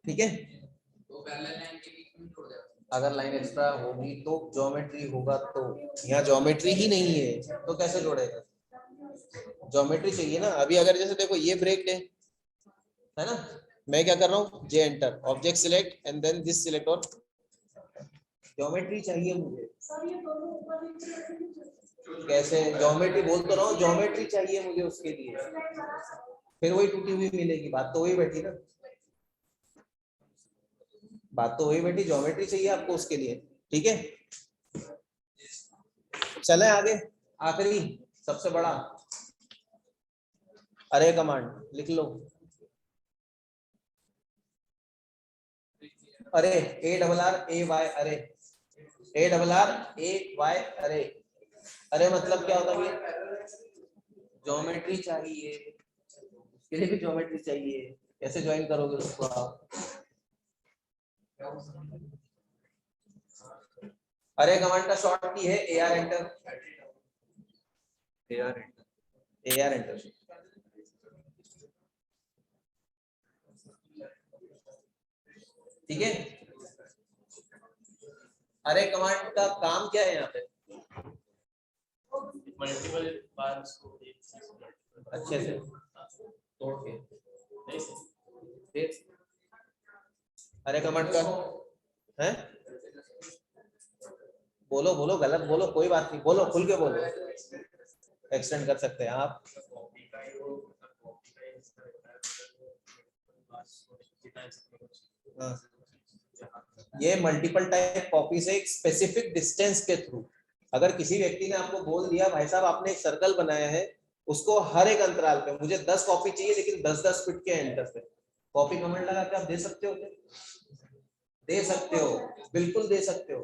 ठीक है। तो पहले लाइन के बीच में जोड़ देगा, अगर लाइन एक्स्ट्रा होगी तो ज्योमेट्री होगा, तो यहाँ ज्योमेट्री ही नहीं है तो कैसे जोड़ेगा, ज्योमेट्री चाहिए ना। अभी अगर जैसे देखो ये ब्रेक है ना, मैं क्या कर रहा हूँ, J enter, object select and then this select, और ज्योमेट्री चाहिए मुझे। कैसे ज्योमेट्री बोल तो रहा हूँ, ज्योमेट्री चाहिए मुझे उसके लिए, फिर वही टूटी हुई मिलेगी, बात तो वही बैठी ना। बात तो वही बेटी, ज्योमेट्री चाहिए आपको उसके लिए, ठीक है। चले आगे, आखिरी सबसे बड़ा अरे कमांड लिख लो। अरे ARRAY अरे, ARRAY अरे। अरे मतलब क्या होता है? ज्योमेट्री चाहिए, उसके लिए भी ज्योमेट्री चाहिए, कैसे ज्वाइन करोगे उसको आप? अरे कमांड का शॉर्ट की है AR एंटर, AR एंटर। ठीक है। अरे कमांड का काम क्या है यहाँ पे? मल्टीपल बार उसको अच्छे से तोड़ के देख। अरे कमांड का है, बोलो बोलो, गलत बोलो कोई बात नहीं, बोलो खुल के बोलो। एक्सटेंड कर सकते हैं आप। हाँ। ये मल्टीपल टाइप कॉपी से एक स्पेसिफिक डिस्टेंस के थ्रू, अगर किसी व्यक्ति ने आपको बोल दिया भाई साहब आपने एक सर्कल बनाया है, उसको हर एक अंतराल पे मुझे 10 कॉपी चाहिए लेकिन 10-10 फीट के एंटर पे, कॉपी कमांड लगा के आप दे सकते हो? दे सकते हो, बिल्कुल दे सकते हो,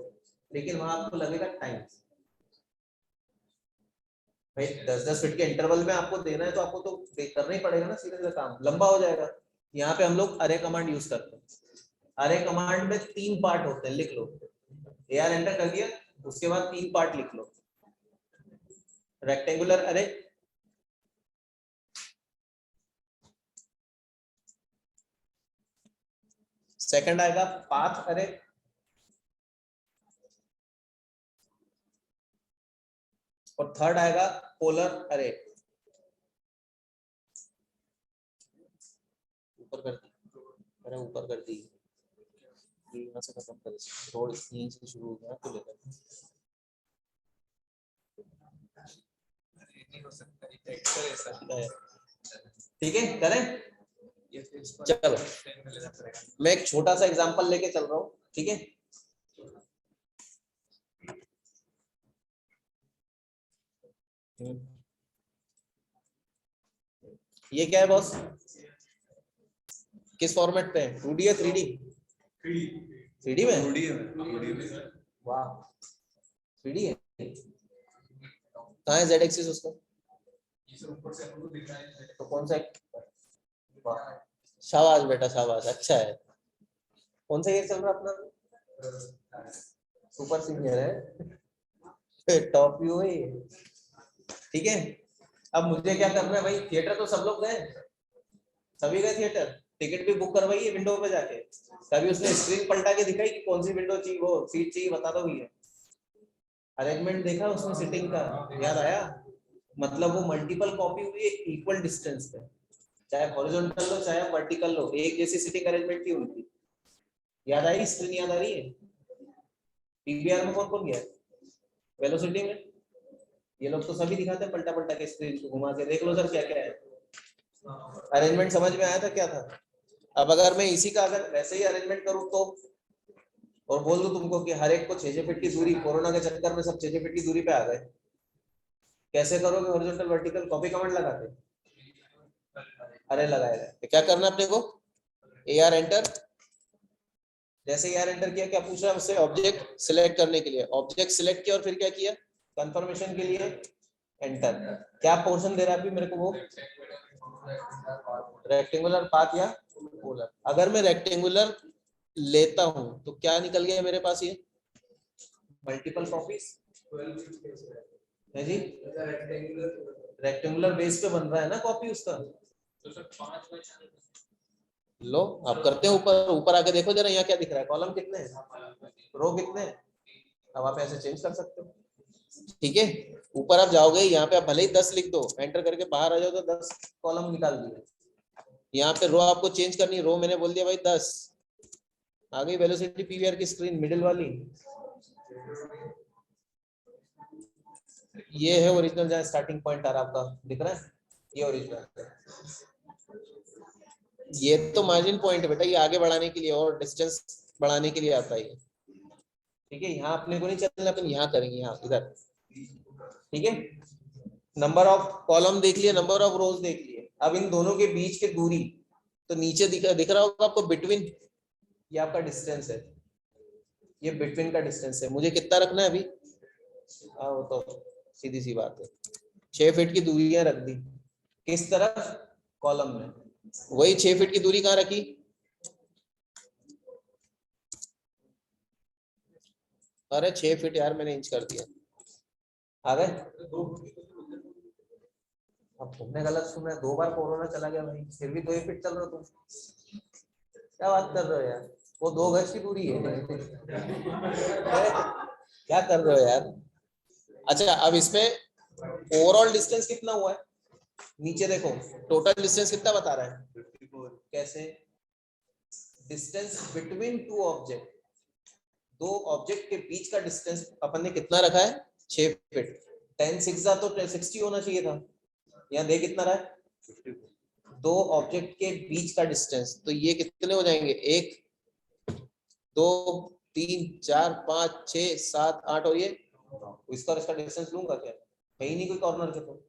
लेकिन वहां आपको लगेगा टाइम। भाई 10-10 फीट के इंटरवल में आपको देना है तो आपको तो करना ही पड़ेगा ना, सीधे सीधे काम लंबा हो जाएगा। यहाँ पे हम लोग अरे कमांड यूज करते हैं। अरे कमांड में 3 पार्ट होते हैं, लिख लो। AR एंटर कर दिया, उसके बाद 3 पार्ट लिख लो। रेक्टेंगुलर अरे, सेकंड आएगा पाथ अरे, और थर्ड आएगा पोलर अरे। ऊपर कर दी, अरे ऊपर कर दी, यहाँ से खत्म कर, थोड़ी यहीं से शुरू हो गया तो लेकर। ठीक है करें। चलो मैं एक छोटा सा एग्जांपल लेके चल रहा हूँ, ठीक है। ये क्या है बॉस, किस फॉर्मेट पे है? 2D या 3D? 3D में। वाह 3D है। कहाँ है Z एक्सिस उसका? तो कौन सा? शाबाश बेटा शाबाश, अच्छा है। कौन सा ईयर चल रहा अपना? सुपर सीनियर है, टॉप व्यू है ये। ठीक है, अब मुझे क्या करना है भाई, थिएटर तो सब लोग गए, सभी गए थिएटर, टिकट भी बुक करवाइए विंडो पे जाके। कभी उसने स्क्रीन पलटा के दिखाई कि कौन सी विंडो चाहिए, वो सीट चाहिए, बता दो भैया। अरेंजमेंट देखा उसमें सीटिंग का, याद आया? मतलब वो मल्टीपल कॉपी हुई है इक्वल डिस्टेंस पे, चाहे हॉरिजॉन्टल लो चाहे वर्टिकल लो, एक जैसी सीटिंग अरेंजमेंट थी उनकी। याद आई? स्क्रीन याद आ रही है? पीवीआर में कौन कौन गया? वेलोसिटी में ये लोग तो सभी दिखाते हैं, पलटा पलटा के स्क्रीन को घुमा के, देख लो सर क्या क्या है। अरेंजमेंट समझ में आया था क्या था? अब अगर मैं इसी का अगर वैसे ही अरेंजमेंट करूं तो, और बोल दूं तुमको कि हर एक को 6 फीट की दूरी, कोरोना के चक्कर में सब 6 फीट की दूरी पे आ गए, कैसे करोगे हॉरिजॉन्टल वर्टिकल? कॉपी कमांड लगाते, अरे लगाएगा। क्या करना अपने को? AR enter. जैसे AR एंटर किया, क्या पूछ रहा है मुझसे? ऑब्जेक्ट सिलेक्ट करने के लिए ऑब्जेक्ट सिलेक्ट किया, और फिर क्या किया? कंफर्मेशन के लिए एंटर। क्या पोर्शन दे रहा है अभी मेरे को वो? रेक्टेंगुलर पाथ या पोलर? अगर मैं रेक्टेंगुलर लेता हूं तो क्या निकल गया मेरे पास? ये मल्टीपल कॉपीज है जी, रेक्टेंगुलर बेस पे बन रहा है ना कॉपी उसका। तो सर 5 लो आप करते हैं, ऊपर ऊपर आके देखो जरा, यहाँ क्या दिख रहा है? कॉलम कितने हैं, रो कितने हैं? अब आप ऐसे चेंज कर सकते हो, ठीक है। ऊपर आप जाओगे, यहाँ पे आप भले ही 10 लिख दो, एंटर करके बाहर आ जाओ तो 10 कॉलम निकाल दिए। यहाँ पे रो आपको चेंज करनी, रो मैंने बोल दिया भाई 10, आ गई वेलोसिटी पीवीआर की स्क्रीन मिडिल वाली। ये है ओरिजिनल, जहाँ स्टार्टिंग पॉइंट आ रहा आपका दिख रहा है, ये ओरिजिनल। ये तो मार्जिन पॉइंट है बेटा, ये आगे बढ़ाने के लिए और डिस्टेंस बढ़ाने के लिए आता है ये। ठीक है, यहाँ अपने को नहीं चलना, अपन यहाँ करेंगे, यहाँ इधर। ठीक है, नंबर ऑफ कॉलम देख लिए, नंबर ऑफ रोज देख लिए। अब इन दोनों के बीच की दूरी, तो नीचे दिख रहा होगा आपको बिटवीन, ये आपका डिस्टेंस है, ये बिटवीन का डिस्टेंस है। मुझे कितना रखना है अभी? वो तो सीधी सी बात है, 6 फीट की दूरियां रख दी। किस तरफ? कॉलम में। वही 6 फीट की दूरी कहाँ रखी? अरे 6 फीट यार, मैंने इंच कर दिया। आ गए? अब तुमने गलत सुना है, 2 बार कोरोना चला गया भाई, फिर भी 2 ही फीट चल रहे हो तुम। क्या बात कर रहे हो यार, वो 2 गज की दूरी है। क्या कर रहे हो यार? अच्छा, अब इसमें ओवरऑल डिस्टेंस कितना हुआ है? नीचे देखो, टोटल डिस्टेंस कितना बता रहा है? 54। कैसे? डिस्टेंस बिटवीन 2 ऑब्जेक्ट, 2 ऑब्जेक्ट के बीच का डिस्टेंस अपन ने कितना रखा है? 6 फीट। 10 6 तो 60 होना चाहिए था। यहाँ देख कितना रहा है? 54। 2 ऑब्जेक्ट के बीच का डिस्टेंस, तो ये कितने हो जाएंगे? 1 2 3 4 5 6 7 8, और ये इसका और इसका डिस्टेंस लूंगा क्या? है ही नहीं कोई कॉर्नर के। तो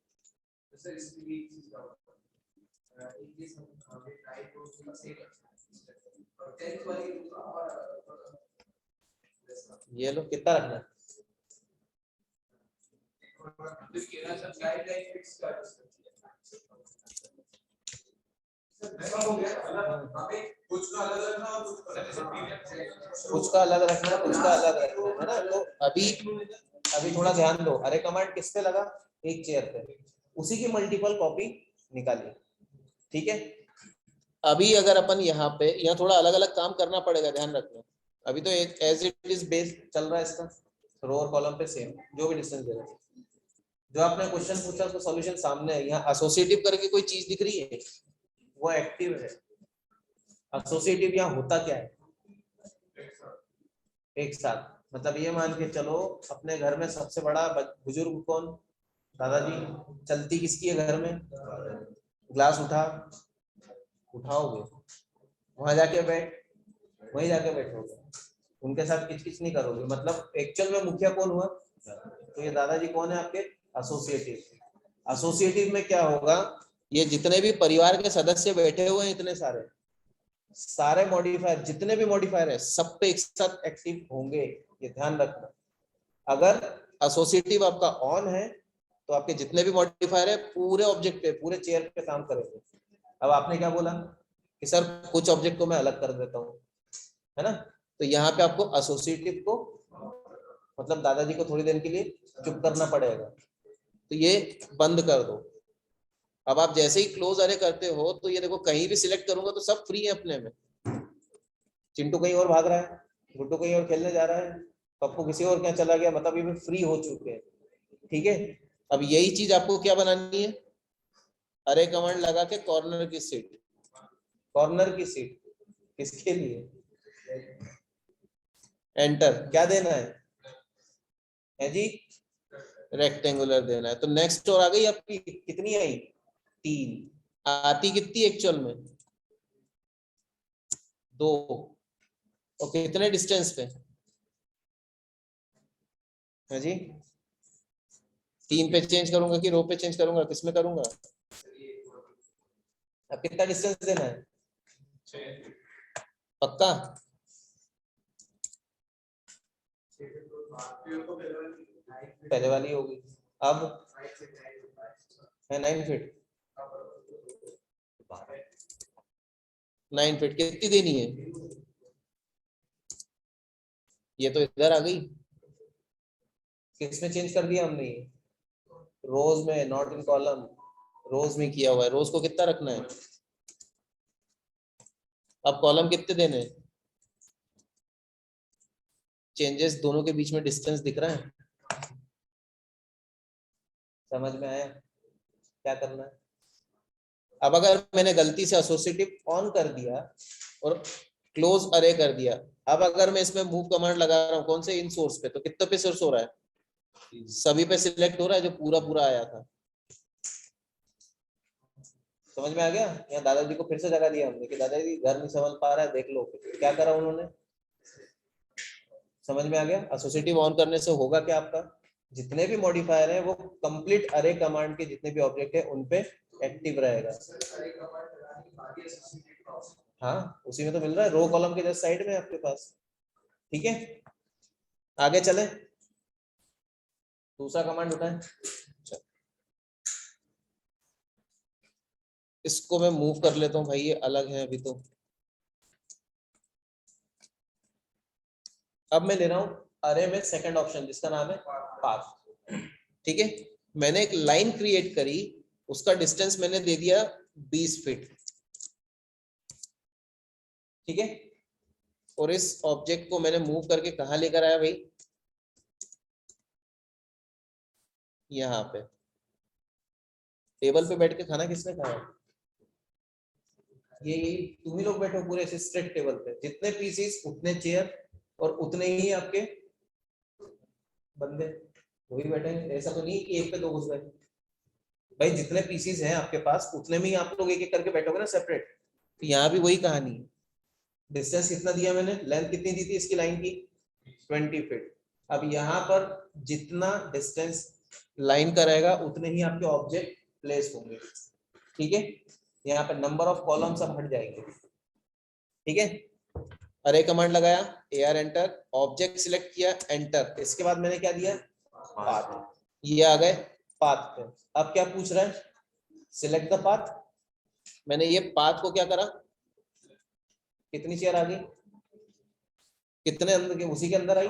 ये लो, कितना रखना है? कुछ का अलग रखना है, कुछ का अलग रखना है ना। तो अभी थोड़ा ध्यान दो। अरे कमांड किस पे लगा? एक चेयर पे, उसी की मल्टीपल कॉपी निकालिए। ठीक है, अभी अगर अपन यहाँ पे, यहाँ थोड़ा अलग अलग काम करना पड़ेगा, ध्यान रखना। अभी तो एक एज इट इज बेस चल रहा है इसका, रो और कॉलम पे सेम जो भी डिस्टेंस दे रहा है। जो आपने क्वेश्चन पूछा उसका सॉल्यूशन सामने है। यहाँ एसोसिएटिव करके कोई चीज दिख रही है, वो एक्टिव है। एसोसिएटिव यहाँ होता क्या है? एक साथ, मतलब ये मान के चलो अपने घर में सबसे बड़ा बुजुर्ग कौन? दादाजी। चलती किसकी है घर में? ग्लास उठाओगे, वहां जाके वहीं जाके बैठोगे, उनके साथ किचकिच नहीं करोगे। मतलब एक्चुअल में मुखिया कौन हुआ? तो ये दादाजी कौन है आपके? एसोसिएटिव। एसोसिएटिव में क्या होगा? ये जितने भी परिवार के सदस्य बैठे हुए हैं, इतने सारे मॉडिफायर, जितने भी मॉडिफायर है, सब पे एक साथ एक्टिव होंगे, ये ध्यान रखना। अगर एसोसिएटिव आपका ऑन है तो आपके जितने भी मॉडिफायर है पूरे ऑब्जेक्ट पे, पूरे चेयर पे काम करेंगे। अब आपने क्या बोला कि सर कुछ ऑब्जेक्ट को मैं अलग कर देता हूँ, है ना? तो यहाँ पे आपको एसोसिएटिव को, मतलब दादाजी को थोड़ी देर के लिए चुप करना पड़ेगा, तो ये बंद कर दो। अब आप जैसे ही क्लोज अरे करते हो तो ये देखो, कहीं भी सिलेक्ट करूंगा तो सब फ्री है अपने में। चिंटू कहीं और भाग रहा है, गुड्डू कहीं और खेलने जा रहा है, पप्पू किसी और क्या चला गया, मतलब ये फ्री हो चुके हैं। ठीक है, अब यही चीज आपको क्या बनानी है? अरे कमांड लगा के कॉर्नर की सीट किसके लिए? एंटर। क्या देना है जी? रेक्टेंगुलर देना है। तो नेक्स्ट और आ गई आपकी, कितनी आई? 3। आती कितनी एक्चुअल में? 2। और कितने डिस्टेंस पे है जी? 3 पे चेंज करूंगा कि रो पे चेंज करूंगा, किसमें करूंगा? अब कितना डिस्टेंस देना है? पक्का? पहले वाली होगी। अब है 9 फीट। 9 फीट कितनी देनी है? ये तो इधर आ गई। किसमें चेंज कर दिया हमने? ये रोज में, नॉट इन कॉलम, रोज में किया हुआ है। रोज को कितना रखना है? अब कॉलम कितने देने हैं? चेंजेस दोनों के बीच में डिस्टेंस दिख रहा है? समझ में आया क्या करना है? अब अगर मैंने गलती से एसोसिएटिव ऑन कर दिया और क्लोज अरे कर दिया, अब अगर मैं इसमें मूव कमांड लगा रहा हूँ, कौन से? इन सोर्स पे, तो कितने पे सोर्स हो रहा है? सभी पे सिलेक्ट हो रहा है जो पूरा आया था। समझ में आ गया? यहाँ दादाजी को फिर से जगा दिया हमने कि दादाजी घर नहीं संभल पा रहा है, देख लो। क्या करा उन्होंने? समझ में आ गया? एसोसिएटिव ऑन करने से होगा क्या, आपका जितने भी मॉडिफायर है वो कंप्लीट अरे कमांड के जितने भी ऑब्जेक्ट है उन पे एक्टिव रहेगा। हाँ, उसी में तो मिल रहा है, रो कॉलम के जस्ट साइड में आपके पास। ठीक है, आगे चले, दूसरा कमांड उठाएं। इसको मैं मूव कर लेता हूं भाई, ये अलग है अभी तो। अब मैं ले रहा हूं अरे में सेकंड ऑप्शन जिसका नाम है पाथ। ठीक है, मैंने एक लाइन क्रिएट करी, उसका डिस्टेंस मैंने दे दिया 20 फीट। ठीक है, और इस ऑब्जेक्ट को मैंने मूव करके कहां लेकर आया भाई, यहाँ पे। टेबल पे बैठ के खाना किसने खाया? ये तुम ही लोग बैठे हो पूरे स्ट्रेट टेबल पे, जितने पीसीस उतने चेयर और उतने ही आपके बंदे, वही बैठे हैं। ऐसा तो नहीं कि एक पे दो घुस गए भाई, जितने पीसीस हैं आपके पास उतने में ही आप लोग एक एक करके बैठोगे ना सेपरेट। तो यहाँ भी वही कहानी है। डिस्टेंस कितना दिया मैंने, लेंथ कितनी दी थी इसकी लाइन की, 20 फीट। अब यहाँ पर जितना डिस्टेंस लाइन का रहेगा उतने ही आपके ऑब्जेक्ट प्लेस होंगे। ठीक है, यहाँ पे नंबर ऑफ कॉलम सब हट जाएंगे। ठीक है, अरे कमांड लगाया, AR एंटर, ऑब्जेक्ट सिलेक्ट किया, एंटर। इसके बाद मैंने क्या दिया, पाथ। ये आ गए पाथ पे। अब क्या पूछ रहा है, सिलेक्ट द पाथ। मैंने ये पाथ को क्या करा, कितनी चेयर आ गई, कितने अंदर के, उसी के अंदर आई।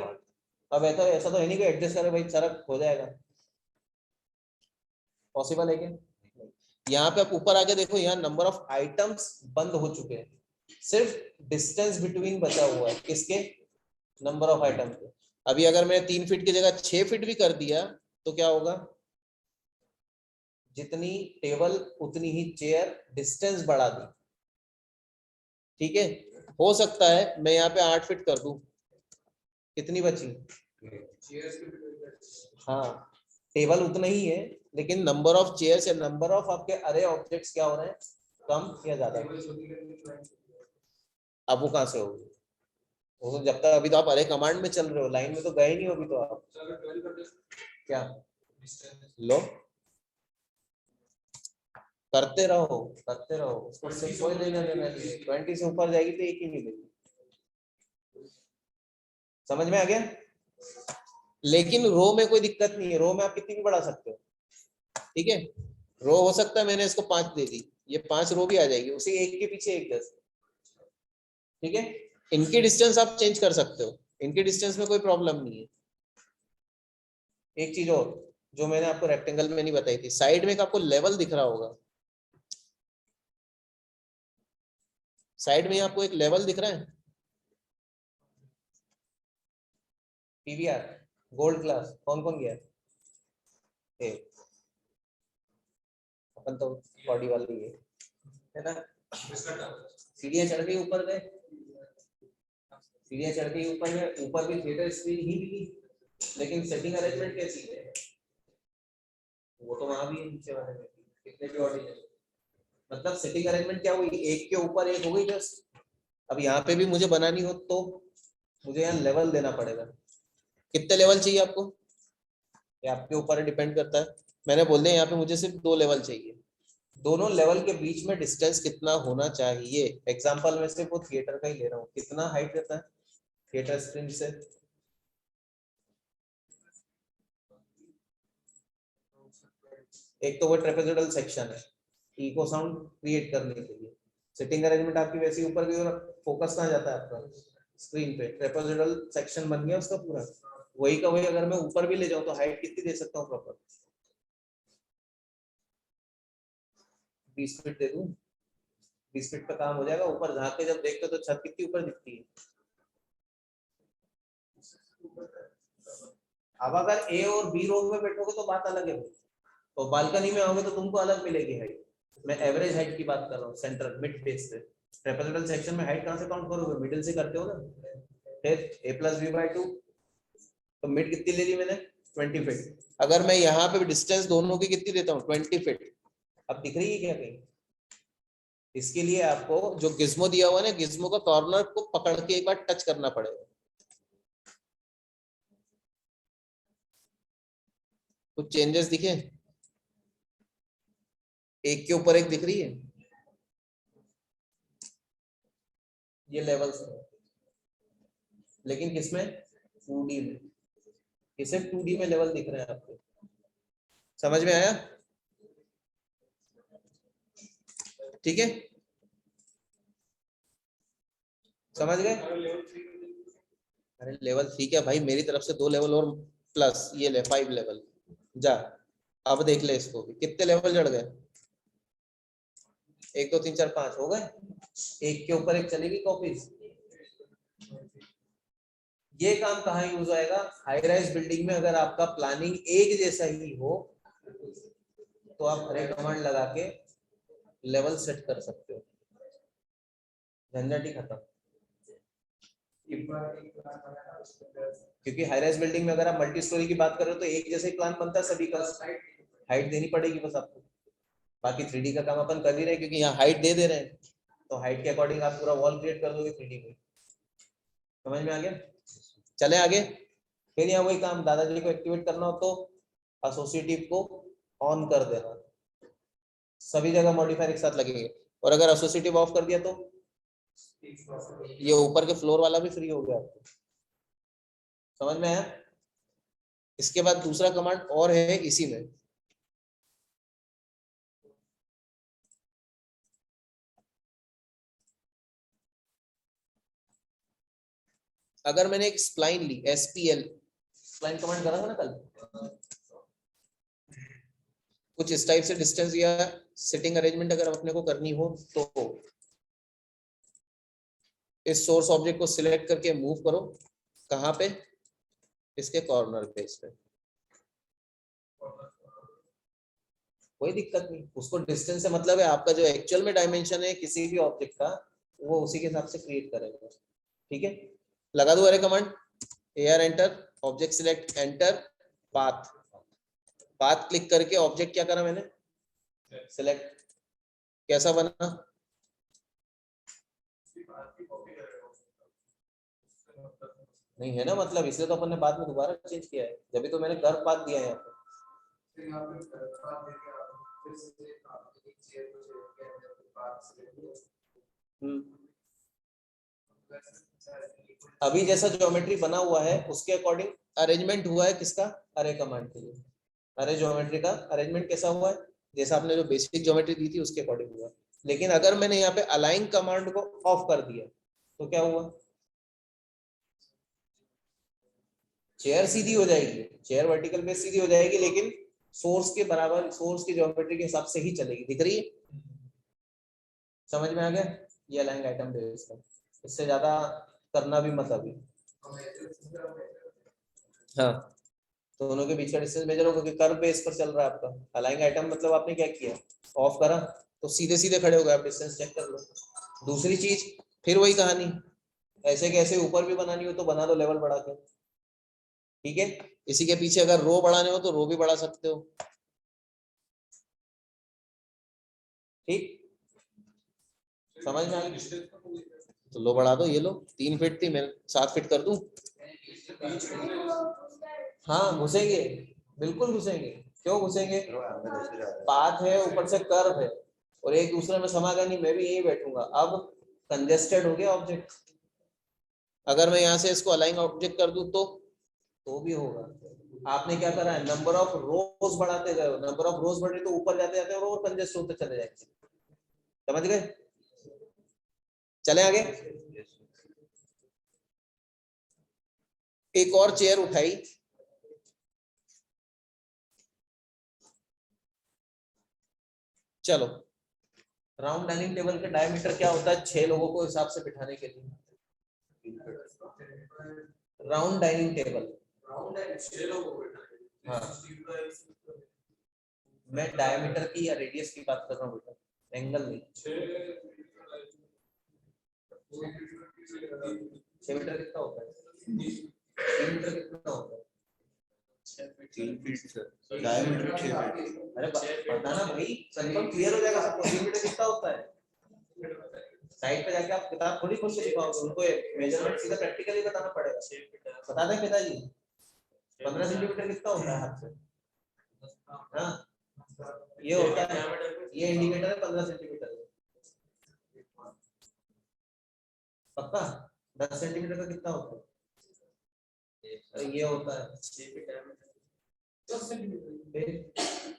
अब ऐसा तो है नहीं कि एडजस्ट करे भाई सारा हो जाएगा, पॉसिबल है क्या? यहाँ पे आप ऊपर आके देखो, यहाँ नंबर ऑफ आइटम्स बंद हो चुके हैं, सिर्फ डिस्टेंस बिटवीन बचा हुआ है। किसके, नंबर ऑफ आइटम के। अभी अगर मैंने 3 फीट की जगह 6 फीट भी कर दिया तो क्या होगा, जितनी टेबल उतनी ही चेयर, डिस्टेंस बढ़ा दी। ठीक है, हो सकता है मैं यहाँ पे 8 फीट कर दूं, कितनी बची, हाँ टेबल उतना ही है, लेकिन नंबर ऑफ चेयर्स या नंबर ऑफ आपके अरे ऑब्जेक्ट्स क्या हो रहे हैं, कम या ज्यादा। अब वो कहां से होगी, वो तो जब तक, अभी तो आप अरे कमांड में चल रहे हो, लाइन में तो गए नहीं हो अभी तो आप। क्या लो, करते रहो करते रहो, उसको सिर्फ कोई लेना देना नहीं है। 20 से ऊपर जाएगी तो एक ही मिलेगी। समझ में आ गया? लेकिन रो में कोई दिक्कत नहीं है, रो में आप कितनी भी बढ़ा सकते हो। ठीक है, रो हो सकता है मैंने इसको 5 दे दी, ये 5 रो भी आ जाएगी, उसी एक के पीछे एक 10। ठीक है, इनकी डिस्टेंस आप चेंज कर सकते हो, इनकी डिस्टेंस में कोई प्रॉब्लम नहीं है। एक चीज और जो मैंने आपको रेक्टेंगल में नहीं बताई थी, साइड में एक आपको लेवल दिख रहा होगा, साइड में आपको एक लेवल दिख रहा है, PVR गोल्ड क्लास, कौन कौन गया है? अपन तो बॉडी वाले ही है ना। सीढ़ियां चढ़ के ऊपर गए, सीढ़ियां चढ़ के ऊपर गए, ऊपर भी थिएटर स्क्रीन ही मिली, लेकिन सेटिंग अरेंजमेंट कैसी है, वो तो वहां भी है नीचे वाले में, कितने भी ऑडी है। मतलब सेटिंग अरेंजमेंट क्या हुई, एक के ऊपर एक हो गई जस्ट। अब यहाँ पे भी मुझे बनानी हो तो मुझे यहाँ लेवल देना पड़ेगा। कितने लेवल चाहिए आपको, ये आपके ऊपर डिपेंड करता है। मैंने बोल दिया यहाँ पे मुझे सिर्फ 2 लेवल चाहिए, दोनों लेवल के बीच में डिस्टेंस कितना होना चाहिए। एग्जांपल में सिर्फ वो थिएटर का ही ले रहा हूँ, कितना हाइट रहता है थिएटर स्क्रीन से, एक तो वो ट्रेपेजोइडल सेक्शन है इको साउंड क्रिएट करने के लिए। सिटिंग अरेंजमेंट आपकी वैसे ऊपर की ओर, फोकस कहाँ जाता है आपका, स्क्रीन पे। ट्रेपेजोइडल सेक्शन बन गया उसका पूरा, वही का वही अगर मैं ऊपर भी ले जाऊं तो हाइट कितनी दे सकता हूँ प्रॉपर, 20 फीट दे दूं, 20 फीट पे काम हो जाएगा। ऊपर झांक के जब देखते हो तो छत कितनी ऊपर दिखती है। अब अगर ए और बी रो में बैठोगे तो बात अलग है, तो बालकनी में आओगे तो तुमको अलग मिलेगी हाइट। मैं एवरेज हाइट की बात कर रहा हूँ, सेंटर मिड बेस से। ट्रेपेजोइडल सेक्शन में हाइट कहां से काउंट करोगे, मिडिल से करते हो ना, फिर a + v/2, तो मिड कितनी ले ली मैंने, 20 फीट। अगर मैं यहाँ पे डिस्टेंस दोनों की कितनी देता हूँ, 20 फीट। अब दिख रही है क्या कहीं, इसके लिए आपको जो गिज्मो दिया हुआ है ना, गिज्मो का कॉर्नर को पकड़ के एक बार टच करना पड़ेगा। कुछ चेंजेस दिखे? एक के ऊपर एक दिख रही है ये लेवल्स है, लेकिन किसमें? 2D में। ये सिर्फ 2D में लेवल दिख रहे हैं आपको। समझ में आया? ठीक है, समझ गए? अरे लेवल 3 क्या भाई, मेरी तरफ से 2 लेवल और प्लस ये ले 5 लेवल। जा अब देख ले इसको, कितने लेवल चढ़ गए? 1 2 3 4 5 हो गए। एक के ऊपर एक चलेगी कॉपीज। ये काम कहाँ यूज आएगा? हाई राइज बिल्डिंग में। अगर आपका प्लानिंग एक जैसा ही हो तो आप हरे कमांड लगा के लेवल सेट कर सकते हो, झंझट ही खत्म। क्योंकि हाई राइज बिल्डिंग में अगर आप मल्टी स्टोरी की बात कर रहे हो तो एक जैसा ही प्लान बनता है सभी का। हाइट देनी पड़ेगी बस आपको, बाकी 3D का काम अपन कर ही रहे हैं, क्योंकि यहाँ हाइट दे रहे हैं तो हाइट के अकॉर्डिंग आप पूरा वॉल क्रिएट कर दोगे 3D में। समझ में आ गया? चले आगे। फिर यहाँ वही काम, दादाजी को एक्टिवेट करना हो तो एसोसिएटिव को ऑन कर देना, सभी जगह मॉडिफायर एक साथ लगेंगे। और अगर एसोसिएटिव ऑफ कर दिया तो ये ऊपर के फ्लोर वाला भी फ्री हो गया आपको। समझ में आया? इसके बाद दूसरा कमांड और है इसी में। अगर मैंने एक स्प्लाइन ली, SPL स्प्लाइन कमांड करा था ना कल, कुछ इस टाइप से डिस्टेंस या सिटिंग अरेंजमेंट अगर अपने को करनी हो तो इस सोर्स ऑब्जेक्ट को सिलेक्ट करके मूव करो। कहां पे? इसके कॉर्नर पे। इस पे कोई दिक्कत नहीं, उसको डिस्टेंस से मतलब है, आपका जो एक्चुअल में डायमेंशन है किसी भी ऑब्जेक्ट का वो उसी के हिसाब से क्रिएट करेगा। ठीक है, लगा दो अरे command, AR enter, object select, enter, path. Path click करके ऑब्जेक्ट क्या करा मैंने? सिलेक्ट। कैसा बना? नहीं है ना मतलब, इसलिए तो अपन ने बाद में दोबारा चेंज किया है, जब भी तो मैंने कर्व पाथ दिया है यहाँ पे। अभी जैसा ज्योमेट्री बना हुआ है उसके अकॉर्डिंग अरेंजमेंट हुआ है किसका? अरे कमांड के लिए। अरे ज्योमेट्री का अरेंजमेंट कैसा हुआ है? जैसा आपने जो बेसिक ज्योमेट्री दी थी उसके अकॉर्डिंग हुआ। लेकिन अगर मैंने यहाँ पे अलाइन कमांड को ऑफ कर दिया तो क्या हुआ? चेयर सीधी हो जाएगी, चेयर वर्टिकल पे सीधी हो जाएगी, लेकिन सोर्स के बराबर, सोर्स की ज्योमेट्री के हिसाब से ही चलेगी। दिख रही है? समझ में आ गया? ये अलाइन आइटम बेस है, इससे ज्यादा करना भी मत अभी। हाँ, तो दोनों के बीच का डिस्टेंस मेजर होगा, क्योंकि कर्व बेस पर चल रहा है आपका। अलाइन आइटम मतलब आपने क्या किया? ऑफ करा तो सीधे सीधे खड़े हो गए, आप डिस्टेंस चेक कर लो। दूसरी चीज फिर वही कहानी, ऐसे कैसे ऊपर भी बनानी हो तो बना दो लेवल बढ़ा के। ठीक है, इसी के पीछे अगर रो बढ़ाने हो तो रो भी बढ़ा सकते हो। ठीक, समझ में आ गया? तो लो बढ़ा दो, ये लो 3 फीट थी, मैं 7 फीट कर दूं। हाँ घुसेंगे, बिल्कुल घुसेंगे। क्यों घुसेंगे? पाथ है, ऊपर से कर्व है, और एक दूसरे में समागा नहीं, मैं भी यही बैठूंगा। अब कंजेस्टेड हो गया ऑब्जेक्ट। अगर मैं यहाँ से इसको अलाइन ऑब्जेक्ट कर दूं तो भी होगा। आपने क्या करा है? नंबर ऑफ रोज बढ़ाते गए हो, नंबर ऑफ रोज बढ़े तो ऊपर जाते जाते और कंजेस्ट होते चले जाएंगे। समझ गए? चले आगे। एक और चेयर उठाई, चलो। राउंड डाइनिंग टेबल का डायमीटर क्या होता है 6 लोगों को हिसाब से बिठाने के लिए? राउंड डाइनिंग टेबल, हाँ मैं डायमीटर की या रेडियस की बात कर रहा हूँ बेटा, एंगल नहीं। 6 मीटर कितना होता है? 3 मीटर कितना होता है? 3 फीट सर, डायमीटर 6 फीट। अरे बताना भाई, कंफर्म क्लियर हो जाएगा सबको। 3 मीटर कितना होता है? साइड पे जाके आप किताब थोड़ी खुद से लिखवाओगे, उनको मेजरमेंट सीधा प्रैक्टिकली बताना पड़ेगा। बता दें पिताजी 15 सेंटीमीटर कितना होता है हाथ से? हाँ ये होता है, ये इंडिकेटर है 15 सेंटीमीटर पक्का। 10 सेंटीमीटर का कितना होता है? तो ये होता है 10 सेंटीमीटर।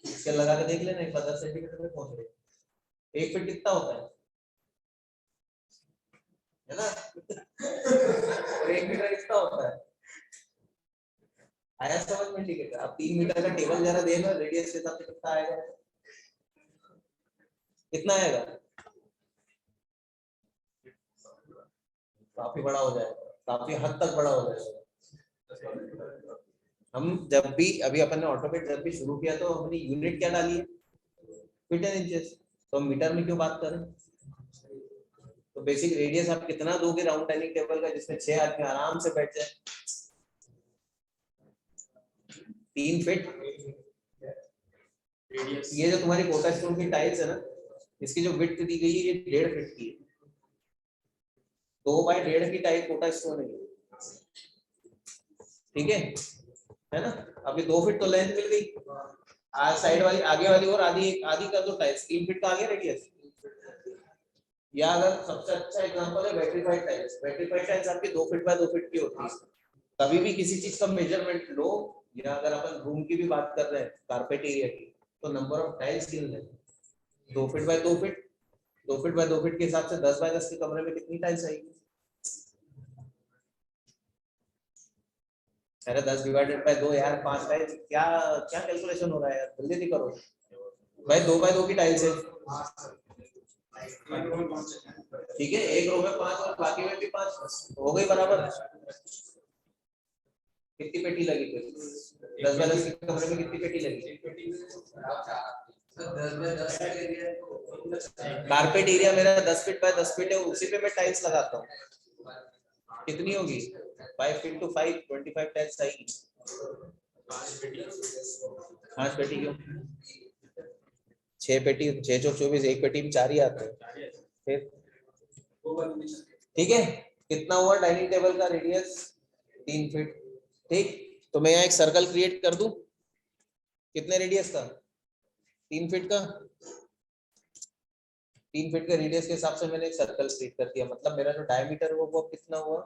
इसके लगा के देख लेना 10 सेंटीमीटर में पहुंच रहे। 1 फीट कितना होता है ना? और 1 मीटर कितना होता है? आया समझ में इंडिकेटर? अब 3 मीटर का टेबल जरा देना, रेडियस के हिसाब से कितना आएगा? कितना आएगा? काफी बड़ा हो जाएगा, काफी हद तक बड़ा हो जाएगा। हम जब भी अभी अपन ने ऑटोमेट जब भी शुरू किया तो हमने यूनिट क्या डाली है? Feet and inches. तो हम मीटर में क्यों बात करें? तो बेसिक रेडियस आप कितना दोगे राउंड डाइनिंग टेबल का जिसमें 6 आदमी आराम से बैठ जाए? 3 फीट। ये जो तुम्हारी कोटा स्टोन की टाइल्स है ना, इसकी जो विड्थ दी गई है ये 1.5 फीट की है। 2 बाय 1.5 की टाइप कोटा स्टोन है, ठीक है ना? अभी 2 फीट तो लेंथ मिल गई। आज साइड वाली आगे वाली और आधी आधी कर दो टाइल्स, 3 फीट का आ गया रेडियस। या अगर सबसे अच्छा एग्जांपल है बैटरीफाइड टाइल्स। बैटरीफाइड टाइल्स आपकी 2 फीट बाय 2 फीट की होती है। कभी भी किसी चीज का मेजरमेंट लो, या अगर अपन रूम की भी बात कर रहे हैं कारपेट एरिया की, तो नंबर ऑफ टाइल्स गिन लें। 2 feet by 2 feet, 2 feet by 2 feet के हिसाब से 10 बाय 10 के कमरे में कितनी टाइल्स आएगी? अरे 10 डिवाइडेड बाय 2 यार, 5 टाइल्स। क्या क्या कैलकुलेशन हो रहा है यार, जल्दी नहीं करो भाई। 2 बाय 2 की टाइल्स है, ठीक है। एक रो में 5 और बाकी में भी 5 हो गई बराबर। कितनी पेटी लगी फिर? 10 बाय 10 के कमरे में कितनी पेटी लगी? कारपेट एरिया मेरा 10 फीट बाय 10 फीट है, उसी पे मैं टाइल्स लगाता हूँ। कितनी होगी? 5 into 5 25 टाइल्स आएगी। 5 पेटी क्यों? 6 पेटी, 6 चौक 24, एक पेटी में 4 ही आते हैं फिर, ठीक है। कितना हुआ डाइनिंग टेबल का रेडियस? 3 फीट, ठीक। तो मैं यहाँ एक सर्कल क्रिएट कर दूं, कितने रेडियस का? 3 फीट का। 3 फीट के रेडियस के हिसाब से मैंने एक सर्कल क्रिएट कर दिया, मतलब मेरा जो डायमीटर है वो कितना हुआ?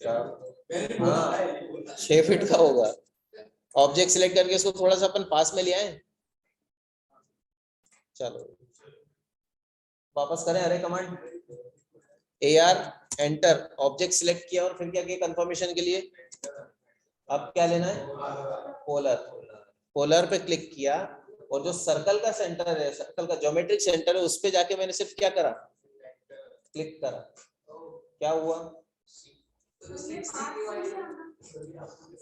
हाँ 6 फीट का होगा। ऑब्जेक्ट सिलेक्ट करके इसको थोड़ा सा अपन पास में ले आए। चलो वापस करें अरे command AR enter, object select किया और फिर क्या किया कंफर्मेशन के लिए? अब क्या लेना है? पोलर। पोलर पे क्लिक किया और जो सर्कल का सेंटर है, सर्कल का ज्योमेट्रिक सेंटर है, उस पे जाके मैंने सिर्फ क्या करा? क्लिक करा। क्या हुआ?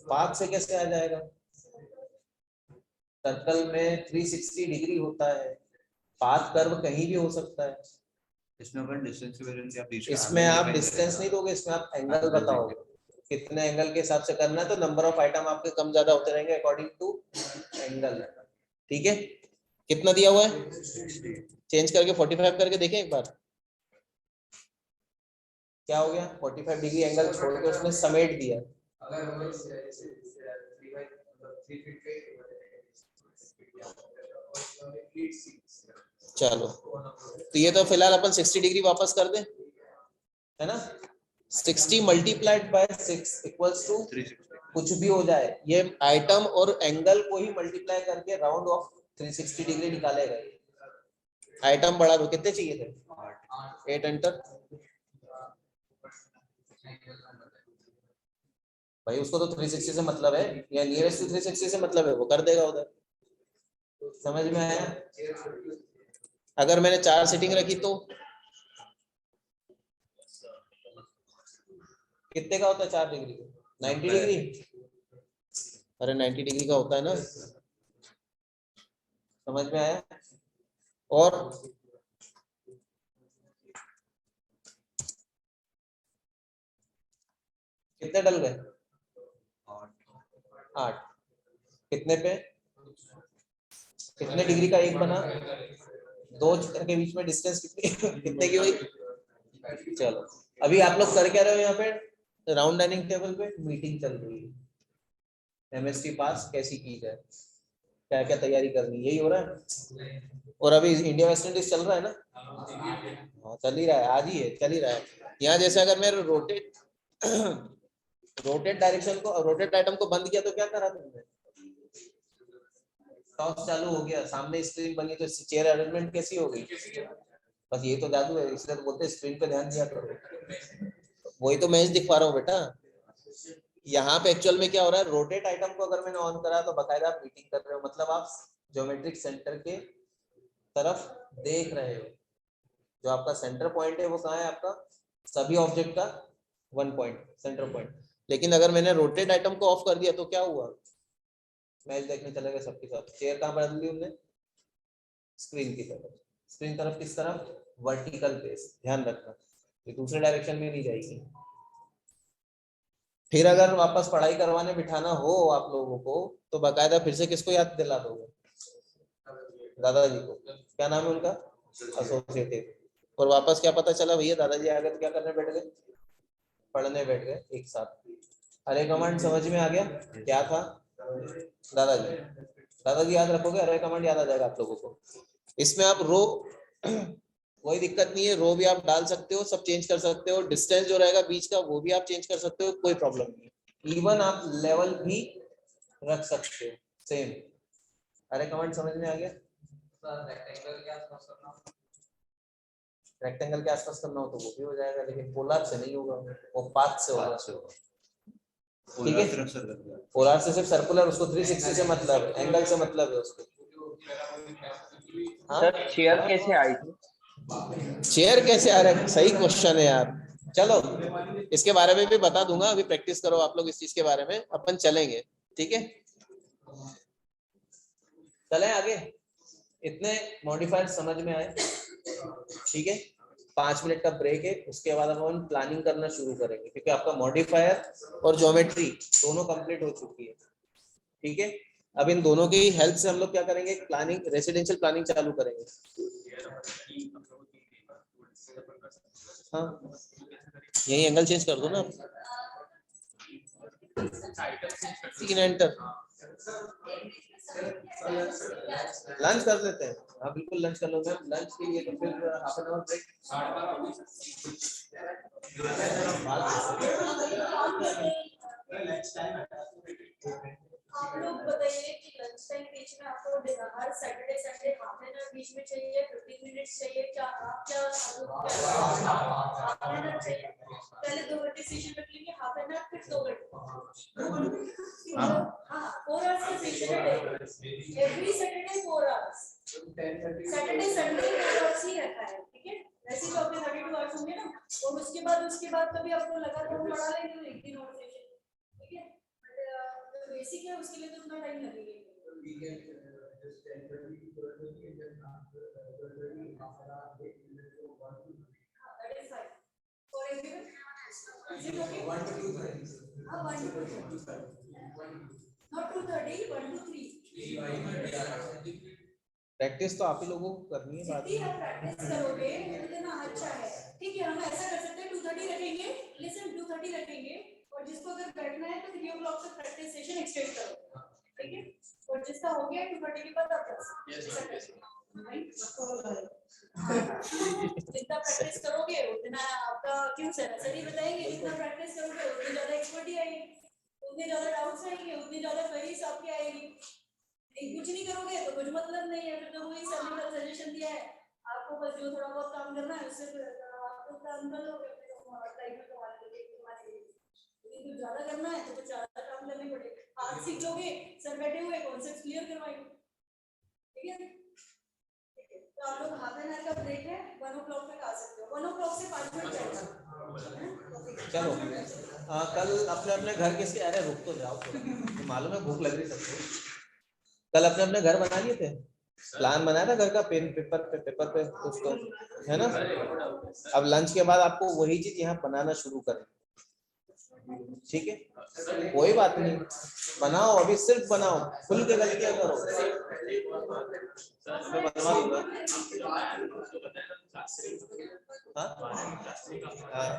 पाथ से कैसे आ जाएगा? सर्कल में 360 डिग्री होता है, पाथ कर्व कहीं भी हो सकता है। इसमें अपन डिस्टेंस वगैरह आप इसमें आप डिस्टेंस नहीं दोगे, इसमें आप एंगल बताओगे कितने एंगल के हिसाब से करना है। तो नंबर ऑफ आइटम आपके कम ज्यादा होते रहेंगे अकॉर्डिंग टू एंगल, ठीक है। कितना दिया हुआ है? चेंज करके 45 करके देखें एक बार, क्या हो गया? 45 डिग्री एंगल छोड़ के उसने समेट दिया। चलो तो ये तो फिलहाल अपन 60 डिग्री वापस कर दें, है ना? 60 मल्टीप्लाइड बाय 6 इक्वल्स टू कुछ भी हो जाए, ये आइटम और एंगल को ही मल्टीप्लाई करके राउंड ऑफ 360 डिग्री निकालेगा। आइटम बढ़ा दो, कितने चाहिए थे? 8 एंटर। भाई उसको तो 360 से मतलब है, या नियरेस्ट टू 360 से मतलब है, वो कर देगा उधर। समझ में आया? अगर मैंने 4 सेटिंग रखी तो कितने का होता है? 4 डिग्री 90 डिग्री। अरे 90 डिग्री का होता है ना, समझ में आया? और कितने डल गए? 8। कितने पे? कितने डिग्री का एक बना? दो चक्कर के बीच में डिस्टेंस कितने की हुई? चलो अभी आप लोग कर क्या रहे हो यहाँ पे? राउंड डाइनिंग टेबल पे मीटिंग चल रही है, एमएसटी पास कैसी की जाए, क्या क्या तैयारी करनी, यही हो रहा है। और अभी इंडिया वेस्ट इंडीज चल रहा है ना? हाँ चल ही रहा है, आज ही है, चल ही रहा है। यहाँ जैसे अगर मैं रोटेट डायरेक्शन को, रोटेट आइटम को बंद किया तो क्या करा तुमने? टॉस चालू हो गया, सामने स्क्रीन बनी तो चेयर अरेंजमेंट कैसी हो गई? बस ये तो जादू है, इसलिए तो बोलते हैं स्क्रीन पे ध्यान दिया करो। वही तो मैं दिखा रहा हूँ बेटा। यहाँ पे एक्चुअल में क्या हो रहा है, रोटेट आइटम को अगर मैंने ऑन करा तो बकायदा आप मीटिंग कर रहे हो, मतलब आप ज्योमेट्रिक सेंटर के तरफ देख रहे हो। जो आपका सेंटर पॉइंट है वो कहाँ है आपका? सभी ऑब्जेक्ट का वन पॉइंट, सेंटर पॉइंट। लेकिन अगर मैंने रोटेट आइटम को ऑफ कर दिया तो क्या हुआ? मैच देखने चले गए सबके साथ। चेयर कहाँ बदल दी हमने? स्क्रीन की तरफ। स्क्रीन तरफ किस तरफ? वर्टिकल बेस, ध्यान रखना ये दूसरे डायरेक्शन में नहीं जाएगी। फिर अगर वापस पढ़ाई करवाने बिठाना हो आप लोगों को तो बकायदा फिर से किसको याद दिला दोगे? दादाजी को। क्या नाम है उनका? एसोसिएटिव। और वापस क्या पता चला भैया दादाजी आ गए तो क्या करने बैठ गए? पढ़ने बैठ गए एक साथ। अरे कमांड समझ में आ गया क्या था? दादाजी, दादाजी याद रखोगे, अरे कमांड याद आ जाएगा आप लोगों को। इसमें आप रो कोई दिक्कत नहीं है, रो भी आप डाल सकते हो, सब चेंज कर सकते हो, डिस्टेंस जो रहेगा बीच का वो भी आप चेंज कर सकते हो, कोई प्रॉब्लम नहीं है। इवन आप लेवल भी रख सकते हो सेम। अरे कमांड समझ में आ गया? रेक्टेंगल के आसपास करना हो तो वो भी हो जाएगा, लेकिन पोलर से नहीं होगा, वो पाथ से होगा। ठीक है, पोलर से सिर्फ सर्कुलर, उसको 360 से मतलब, एंगल से मतलब है उसको। हाँ? सर चेयर कैसे आई थी? चेयर कैसे आ रहा है, सही क्वेश्चन है यार। चलो इसके बारे में भी बता दूंगा, अभी प्रैक्टिस करो आप लोग इस चीज के बारे में, अपन चलेंगे। ठीक है, चलें आगे। इतने मॉडिफायर समझ में आए? ठीक है, 5 मिनट का ब्रेक है, उसके बाद अपन प्लानिंग करना शुरू करेंगे, क्योंकि आपका मॉडिफायर और ज्योमेट्री दोनों कंप्लीट हो चुकी है। ठीक है, अब इन दोनों की हेल्प से हम लोग क्या करेंगे, प्लानिंग, रेसिडेंशियल प्लानिंग चालू करेंगे। हाँ यही एंगल चेंज कर दो ना आप। 3 एंटर। लंच कर लेते हैं? हाँ बिल्कुल लंच कर लो मैम। लंच के लिए तो फिर हाफ एन आवर ब्रेक। आप लोग बताइए कि लंच टाइम बीच में आपको हर Saturday Sunday half an hour बीच में चाहिए, 15 मिनट्स चाहिए, क्या आप क्या हाफ एन आवर चाहिए? पहले 2 घंटे सेशन रख लेंगे, हाफ एन आवर, फिर 2 घंटे। हाँ 4 आवर्स का सेशन है, every Saturday 4 hours, Saturday Sunday 4 hours ही रहता है। ठीक है, वैसे तो अपने 32 आवर्स होंगे ना, और उसके बाद कभी आपको लगा तो हम बढ़ा लेंगे 1 दिन और सेशन। ठीक है, बेसिक है, उसके लिए तो उतना टाइम लगेगा। That is fine. For everyone, is it okay? 1 to 2 30. 1 to 2 30. Not 2:30, 1 to 3. Practice तो आप ही लोगों को करनी है बाद जितनी आप प्रैक्टिस करोगे उतना अच्छा है। ठीक है, हम ऐसा कर सकते हैं 2:30 रखेंगे, लिसन 2:30 रखेंगे, और जिसको अगर बैठना है तो 3 o'clock तक प्रैक्टिस सेशन एक्सटेंड करो। ठीक है, और जिसका हो गया 2:30 के बाद आप जितना प्रैक्टिस करोगे उतना आपका, क्यों सर ऐसा नहीं बताएंगे, जितना प्रैक्टिस करोगे उतनी ज्यादा एक्सपर्टी आएगी, उतने ज्यादा डाउट्स आएंगे, उतनी ज्यादा क्वेरीज आपकी आएगी। कुछ नहीं करोगे तो कुछ मतलब नहीं है, फिर तो वही सर ने सजेशन दिया है आपको, बस जो थोड़ा बहुत काम करना है उससे आपको काम कर लोगे अपने टाइम में तुम्हारे लिए। कुछ ज्यादा करना है तो कुछ ज्यादा काम करने पड़ेगा, आज सीख लोगे, सर बैठे हुए कॉन्सेप्ट क्लियर करवाएंगे। ठीक है, तो आप लोग हाफ एन आवर का ब्रेक है, 1 o'clock तक आ सकते हो, 1 o'clock से 5 मिनट चलेगा। चलो कल अपने अपने घर किसके, अरे रुक तो जाओ थोड़ा, तो मालूम है भूख लग रही सबको। कल अपने अपने घर बना लिए थे, प्लान बनाया था घर का, पेन पेपर पे कुछ तो है ना। अब लंच के बाद आपको वही चीज यहाँ बनाना शुरू करें। ठीक है, कोई बात नहीं, बनाओ अभी, सिर्फ बनाओ, खुल के गलतियां करो, मैं बनवा दूंगा। हाँ हाँ हाँ,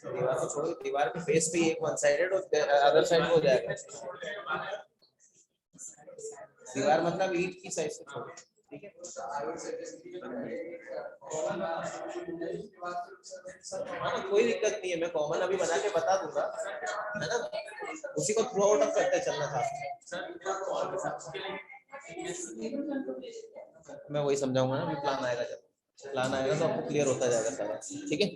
दीवार को छोड़ो, दीवार के फेस पे एक वन साइडेड और अदर साइड हो जाएगा। दीवार मतलब ईंट की साइड से छोड़ो, ठीक है। हाँ कोई दिक्कत नहीं है, मैं कॉमन अभी बना के बता दूंगा, है ना, उसी को थ्रू आउट करते चलना था। मैं वही समझाऊंगा ना, अभी प्लान आएगा, जब प्लान आएगा तो आपको क्लियर होता जाएगा सारा, ठीक है।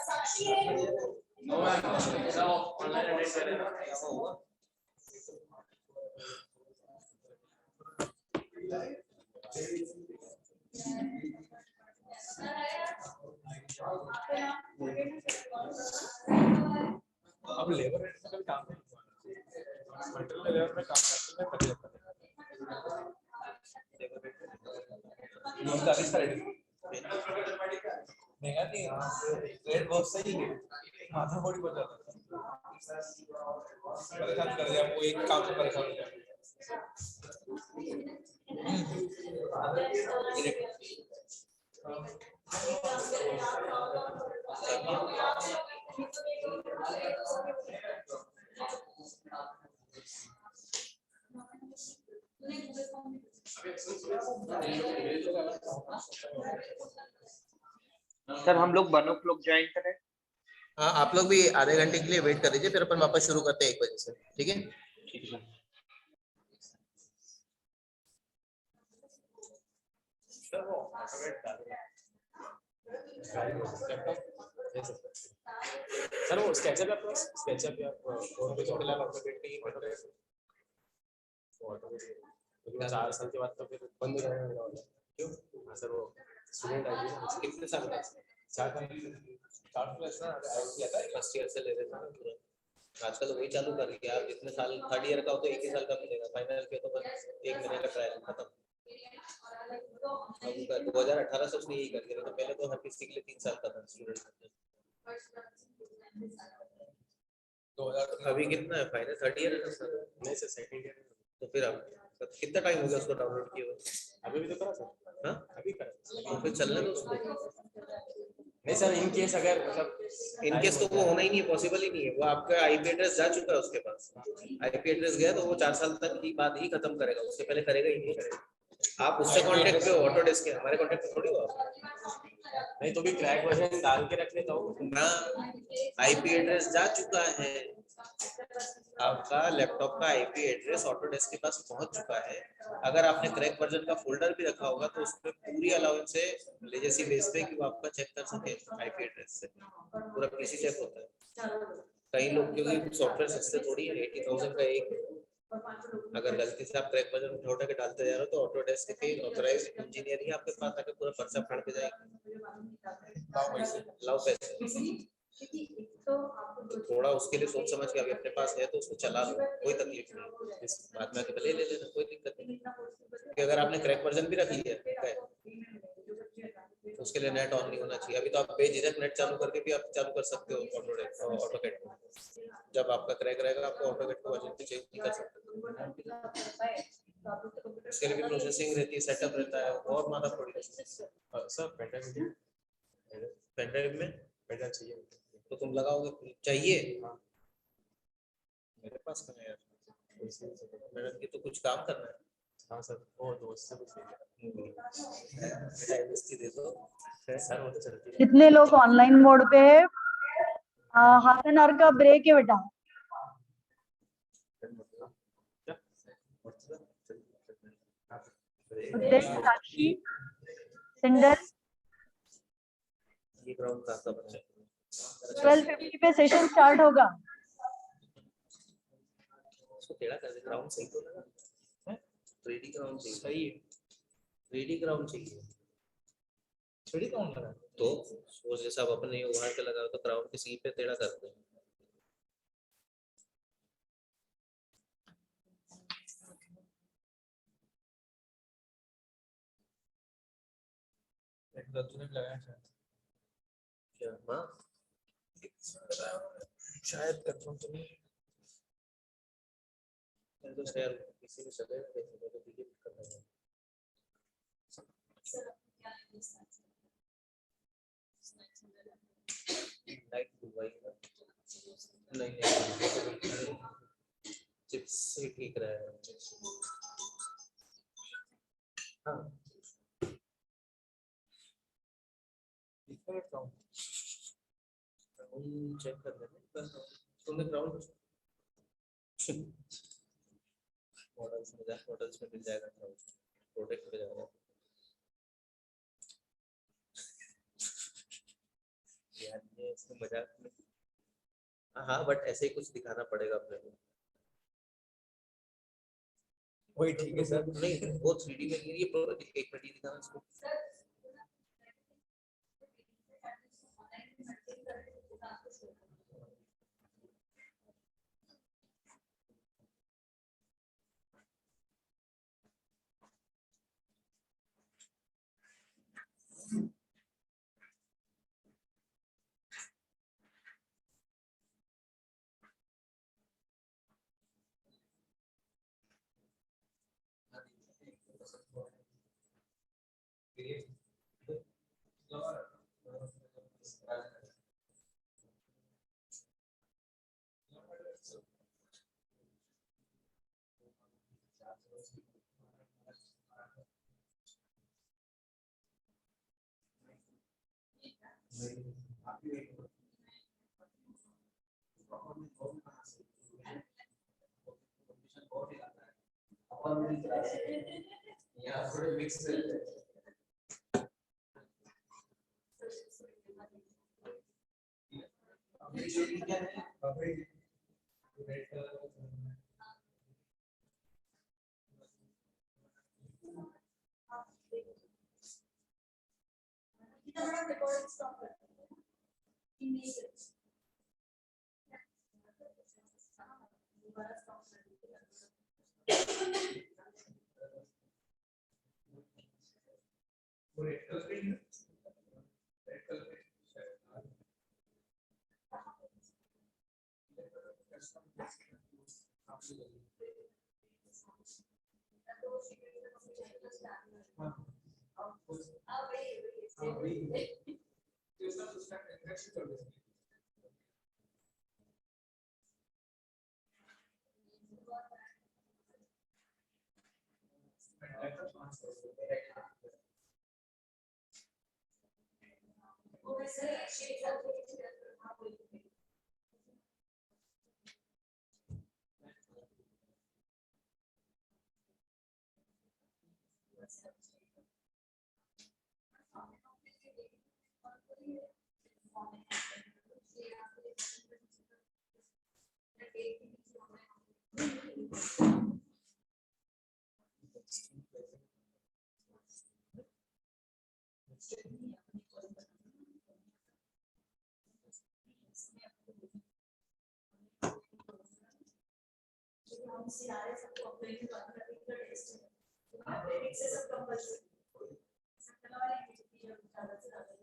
साक्षी है ऑनलाइन अटेंड करेगा। अब लेबर रेट में काम नहीं हुआ, मटेरियल लेबर में काम करते हैं तभी लगता है उनका अभी रेट महंगा नहीं है, रेट बहुत सही है, माथा बड़ी बचा था, परेशान कर दिया वो, एक काम से परेशान हो गया। सर हम लोग 1 o'clock ज्वाइन करें? हाँ आप लोग भी आधे घंटे के लिए वेट कर लीजिए, फिर अपन वापस शुरू करते हैं 1 बजे से, ठीक है। ठीक है सर वो ऑटोमेट डालेगा सर, वो स्केचअप है प्लस स्केचअप या और भी तो फिलहाल ऑटोमेट नहीं ऑटोमेट 4 साल के बाद तो फिर बंद हो जाएगा वाला। क्यों? हाँ सर, वो स्टूडेंट आईडी कितने साल का? 4 प्लस ना, आईडी आता है फर्स्ट ईयर से ले रहे थे पूरा, आजकल तो वही चालू कर दिया। आप जितने साल थर्ड ईयर का हो तो 1 ही साल का मिलेगा, फाइनल के तो बस 1 महीने का ट्रायल खत्म। अब 2018 से उसने यही कर दिया, तो पहले तो हर किसी के लिए 3 साल का था स्टूडेंट। अभी कितना है फाइनल? थर्ड ईयर है ना सर? नहीं सर, सेकंड ईयर। तो फिर आप कितना टाइम हो गया उसको डाउनलोड किए हुए? अभी भी तो करा सर। हाँ अभी करा। तो फिर चलने दो उसको। नहीं सर, इन केस अगर मतलब इनकेस तो वो होना ही नहीं है, पॉसिबल ही नहीं है। वो आपका आईपी एड्रेस जा चुका है उसके पास, आईपी एड्रेस गया तो वो 4 साल तक की बात ही खत्म करेगा, उससे पहले करेगा ही नहीं करेगा। आप उससे कांटेक्ट पे हो, ऑटोडेस्क के, हमारे कांटेक्ट में थोड़ी हो आप। नहीं तो भी क्रैक वर्जन डाल के रख लेता हूँ ना, आईपी एड्रेस जा चुका है आपका, लैपटॉप का आईपी एड्रेस ऑटोडेस्क के पास पहुंच चुका है। अगर आपने क्रैक वर्जन का फोल्डर भी रखा होगा तो उसमें पूरी अलाउंस है लेजेसी बेस पे कि वो आपका चेक कर सके आईपी एड्रेस से, पूरा पीसी चेक होता है। कई लोग, क्योंकि सॉफ्टवेयर सस्ते थोड़ी है, 80,000 का एक, अगर गलती से आप क्रैक वर्जन उठा के डालते जा रहे हो तो ऑटोडेस्क के ऑथराइज्ड इंजीनियर ही आपके पास आके पूरा पर्चा फाड़ के जाएंगे, लाओ पैसे। तो थोड़ा उसके लिए सोच समझ के अभी अपने पास है तो उसको चला लो, कोई तकलीफ नहीं, इस बाद में आके भले ले लेना, कोई दिक्कत नहीं। कि अगर आपने क्रैक वर्जन भी रख लिया है तो उसके लिए नेट ऑन नहीं होना चाहिए। अभी तो आप बेझिझक नेट चालू करके भी आप चालू कर सकते हो ऑटोकैड को। जब आपका क्रैक रहेगा आपको ऑटोकैड को वर्जन पे चेंज नहीं कर सकते, उसके लिए भी प्रोसेसिंग रहती है, सेटअप रहता है, बहुत माथा पड़ी। सर पेनड्राइव में पेन चाहिए तो तुम लगाओगे, चाहिए मेरे पास का है यार, मैडम की तो कुछ काम करना है। हाँ सर, वो दोस्त से कुछ नहीं दे दो सर, वो तो चलती है। कितने लोग ऑनलाइन मोड पे है? हाफ एन आवर का ब्रेक है बेटा। साक्षी सिंगल ये ग्राउंड का बच्चा 12:50 पे सेशन स्टार्ट होगा। उसको टेढ़ा कर दे, ग्राउंड सही तो लगा है, 3D ग्राउंड चाहिए। सही है, 3D ग्राउंड चाहिए 3D कौन लगा? तो वो जैसा आप अपने वहां पे लगा तो ग्राउंड के सी पे टेढ़ा कर दे। रतु ने लगाया शायद क्या हाँ शायद कंफर्म तो नहीं मैं तो यार किसी को चले कैसे मैं तो डिलीट कर दूंगा सर क्या है इस लाइट दुबई का नहीं चिप्स से ठीक रहेगा हाँ डिफरेंट राउंड चेक कर लेंगे बस तुमने ग्राउंड मॉडल्स में मिल जाएगा प्रोडक्ट में जाएगा यार ये इसमें मजाक में हाँ बट ऐसे ही कुछ दिखाना पड़ेगा अपने को वही ठीक है सर नहीं वो 3D में नहीं ये एक मिनट दिखाना इसको यहाँ थोड़े मिक्स रिकॉर्डिंग स्टॉप कर इमेजेस दोबारा स्टॉप कर रेड कलर पे रेड कलर पे हम सितारे सबको अपने को का टेस्ट है प्रेडिक्ट से सब कंपल्सरी सब वाले की ज्यादा से ज्यादा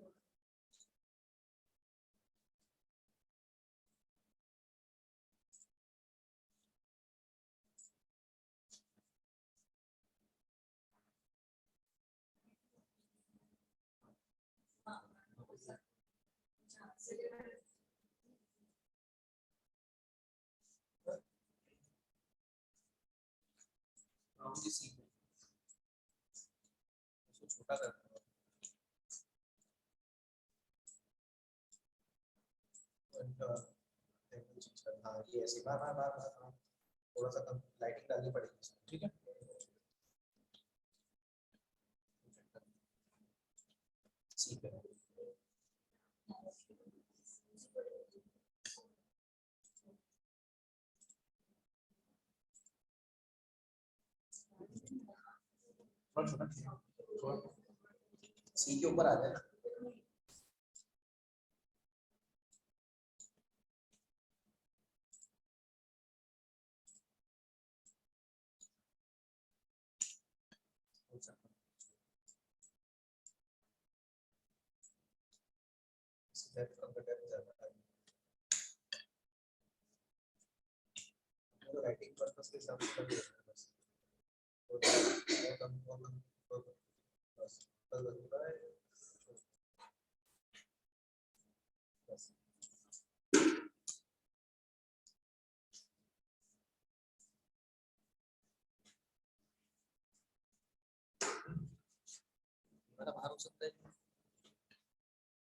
छोटा करना हाँ ये ऐसे बार बार बार बार थोड़ा सा कम लाइटिंग डालनी पड़ेगी ठीक है ठीक है सी के ऊपर आ जाए राइटिंग पर्पस के हिसाब से कर लेते हैं बस। बस कल होता है बस। हमारा बाहर हो सकता है,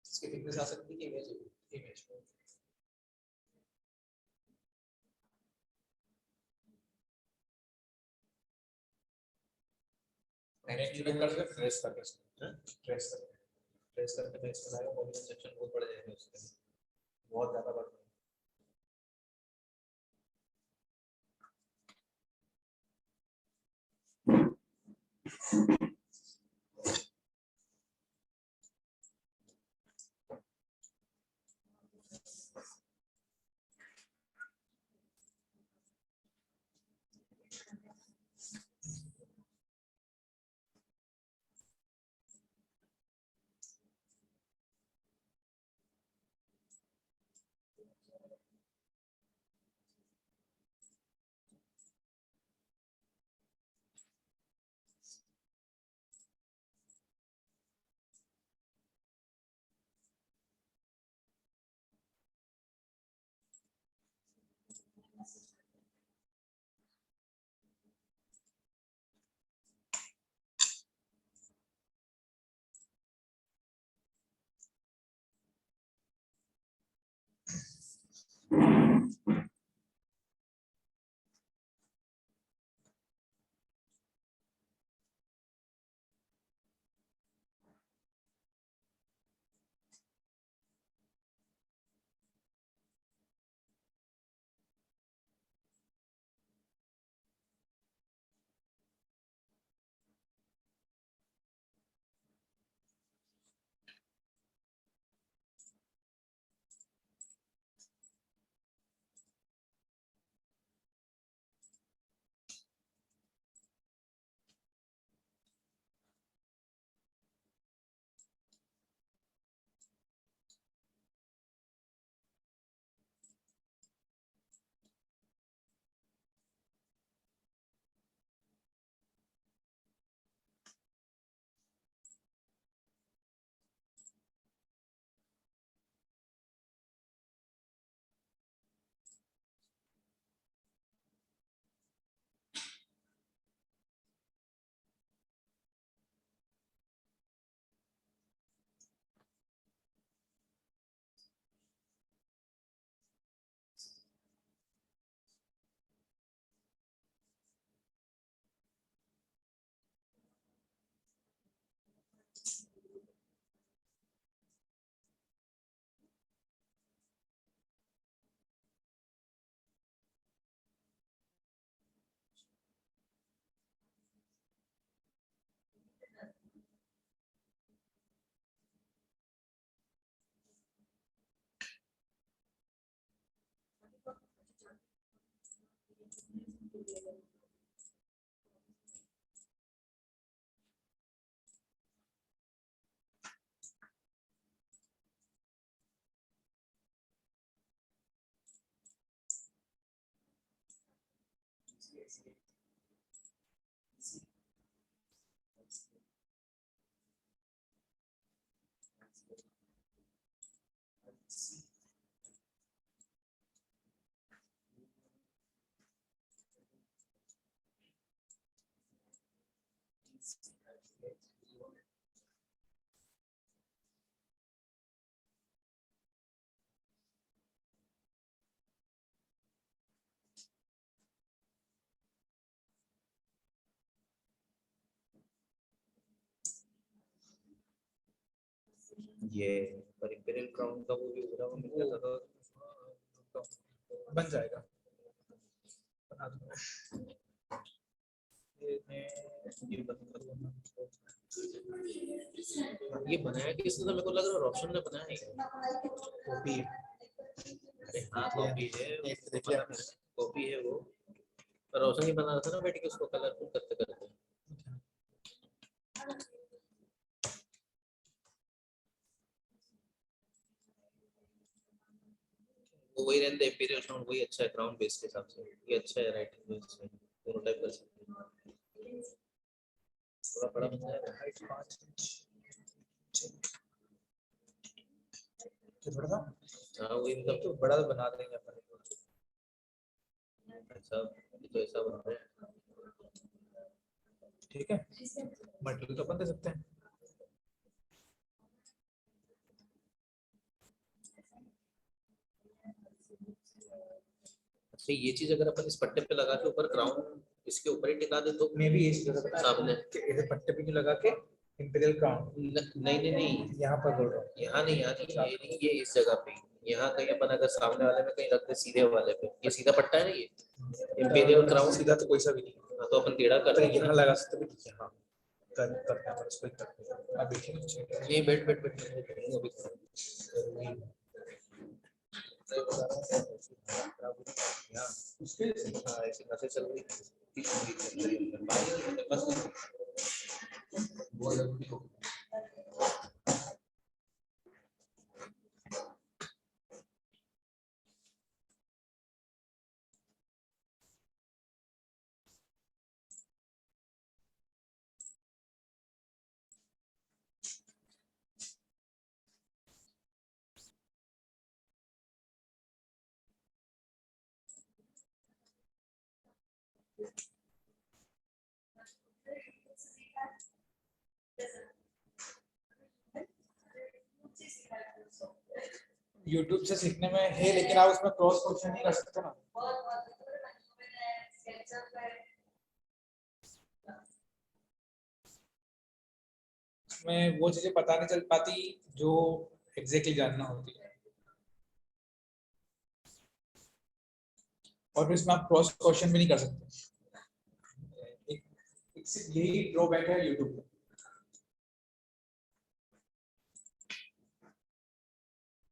इसकी थिकनेस आ सकती है कि इमेज में मैंने एक्चुअली करके ट्रेस करके ट्रेस बनाया, पॉलीगॉन सेक्शन बहुत बड़े जाएंगे उसके, बहुत ज्यादा बढ़ जाएंगे। ये पर इंपीरियल क्राउन का वो भी पूरा वो मिल जाता था बन जाएगा, बना दूंगा। ये ये बनाया किसने? तो मेरे को लग रहा है रोशन ने बनाया है। कॉपी अरे हाँ कॉपी है, कॉपी है वो। रोशन ही बना रहा था ना बैठ के उसको कलरफुल करते करते। वो वही रहने दे, इंपीरियल साउंड वही अच्छा है ग्राउंड बेस के हिसाब से, ये अच्छा है राइटिंग बेस में, दोनों टाइप कर सकते हैं। थोड़ा बड़ा बन जाएगा, हाइट 5 इंच थोड़ा सा। हाँ वही मतलब तो बड़ा तो बना देंगे अपन। ऐसा, ये तो ऐसा बन रहा है। ठीक है, मटेरियल तो अपन दे सकते हैं। अच्छा ये चीज अगर अपन इस पट्टे पे लगा के ऊपर ग्राउंड इसके ऊपर ही टिका दे तो मैं भी ये चीज बता सामने कि इधर पट्टे पे भी लगा के इंपीरियल काउंट नहीं यहाँ पर बोल रहा हूँ। यहाँ नहीं, ये नहीं, ये इस जगह पे यहाँ कहीं अपन अगर सामने वाले में कहीं रख दे, सीधे वाले पे, ये सीधा पट्टा है ना, ये इंपीरियल क्राउन सीधा तो कोई सा भी नहीं, हाँ, तो अपन टेढ़ा कर तो देंगे यहाँ लगा सकते हैं कि यहाँ करना है उसको करना है। बैठिए नहीं, बैठ बैठ बैठ अभी ऐसे नसें चल रही बहुत जरूरी हो। YouTube से सीखने में है, लेकिन आप उसमें क्रॉस क्वेश्चन नहीं कर सकते ना। उसमें वो चीजें पता नहीं चल पाती जो एग्जैक्टली जानना होती है, और फिर इसमें आप क्रॉस क्वेश्चन भी नहीं कर सकते। यही ड्रॉबैक है YouTube का।